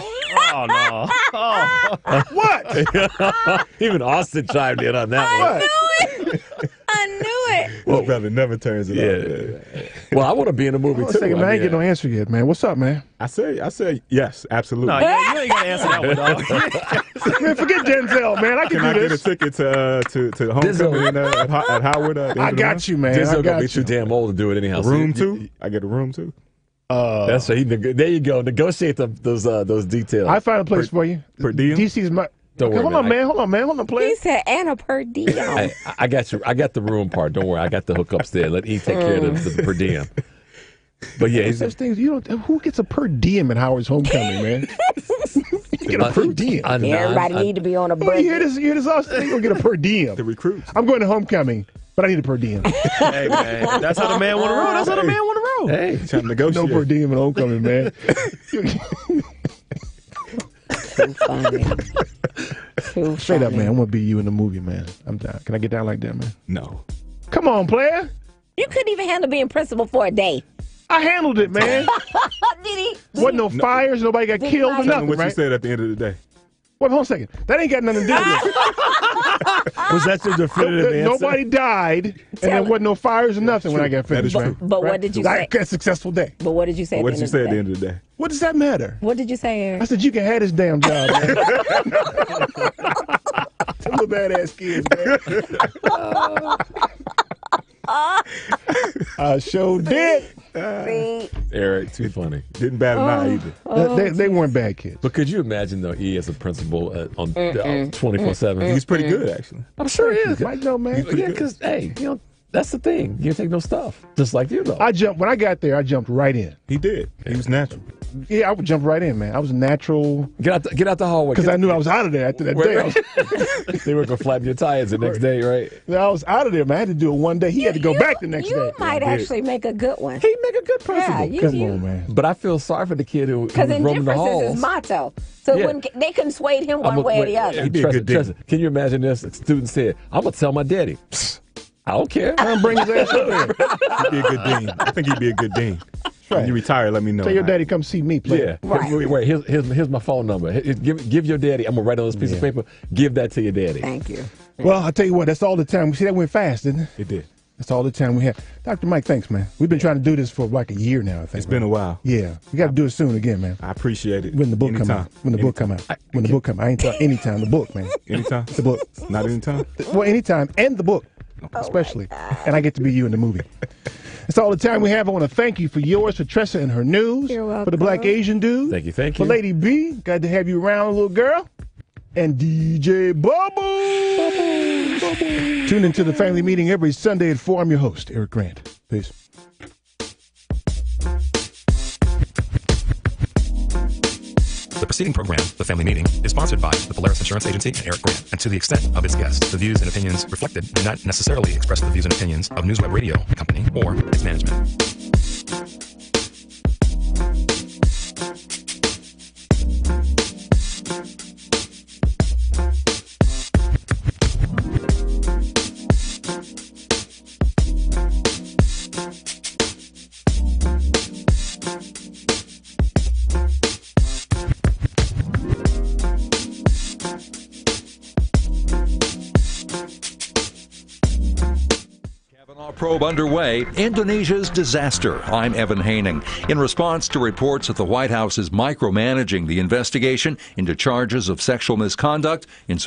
Oh no. Oh. What? Even Austin chimed in on that one. I knew it. Well, brother never turns it off. Well, I want to be in the movie too. Man, I ain't get no answer yet, man. What's up, man? I say yes, absolutely. No, you ain't gonna answer that one, dog. Man, forget Denzel, man. I can do I this. get a ticket to homecoming at Howard? I got you, man. Denzel I got gonna be too damn old to do it anyhow. A room too? I get a room too. That's right. There you go. Negotiate those details. I find a place for you. Per diem? DC's my. Don't worry, Hold on, man. Hold on, please. He said, and a per diem. I got you. I got the room part. Don't worry. I got the hookups there. Let E take care of the per diem. But yeah, such things. Who gets a per diem at Howard's homecoming, man? You get a per diem. Everybody need to be on a budget. You hear this? You're gonna get a per diem. The recruits. I'm going to homecoming, but I need a per diem. Hey man, that's how the man want to roll. That's how the man want to roll. Hey, trying to negotiate. No per diem at homecoming, man. So funny. Straight up, man. I want to be you in the movie, man. I'm down. Can I get down like that, man? No. Come on, player. You couldn't even handle being principal for a day. I handled it, man. Did he? Wasn't no fires. Nobody got killed or nothing, What right? you said at the end of the day. Wait, hold on a second. That ain't got nothing to do with it. Was that your definitive answer? Nobody died, and there wasn't no fires or nothing when I got finished. That is true. But what did you say? A successful day. But what did you say? What did you say at the day? end of the day? What does that matter? What did you say, Eric? I said you can have this damn job, man. Them little badass kids, man. I sure did. Eric, too funny. Didn't bat an eye either. They weren't bad kids. But could you imagine, though, E as a principal on 24/7? He's pretty good, actually. I'm sure he is. Mike, no, man. Yeah, because, hey, that's the thing. You take no stuff, just like you, though. When I got there, I jumped right in. He did. He was natural. Yeah, I would jump right in, man. I was natural. Get out the hallway. Because I knew I was out of there after that day. They were going to flap your tires the next day, right? I was out of there, man. I had to do it one day. He had to go back the next day. You might actually make a good one. He'd make a good principal. Yeah, Come on, man. But I feel sorry for the kid who was roaming the indifference halls. is his motto. So they couldn't sway him one way or the other. He'd be a good dean. Can you imagine this? A student said, I'm going to tell my daddy. I don't care. I'm bring his ass up here. He'd be a good dean. I think he'd be a good dean. Right. When you retire, let me know. Tell your daddy come see me play. Yeah. Right. Wait, here's my phone number. Give your daddy. I'm going to write on this piece of paper. Give that to your daddy. Thank you. Well, I'll tell you what. That's all the time. See, that went fast, didn't it? It did. That's all the time we have. Dr. Mike, thanks, man. We've been trying to do this for like a year now, I think. It's been a while. Yeah. We got to do it soon again, man. I appreciate it. When the book come Anytime. out. When the book come out. When the book come out. I ain't talking anytime. The book, man. Anytime? The book. Not anytime? Well, anytime. And the book, especially. And I get to be you in the movie. That's all the time we have. I want to thank you for yours, for Tressa and her news. You're welcome. For the Black Asian dude. Thank you. For Lady B. Glad to have you around, little girl. And DJ Bubbles. Tune into the family meeting every Sunday at 4. I'm your host, Eric Grant. Peace. The preceding program, The Family Meeting, is sponsored by the Polaris Insurance Agency and Eric Grant, and to the extent of its guests, the views and opinions reflected do not necessarily express the views and opinions of NewsWeb Radio Company or its management. Probe underway, Indonesia's disaster. I'm Evan Haining. In response to reports that the White House is micromanaging the investigation into charges of sexual misconduct in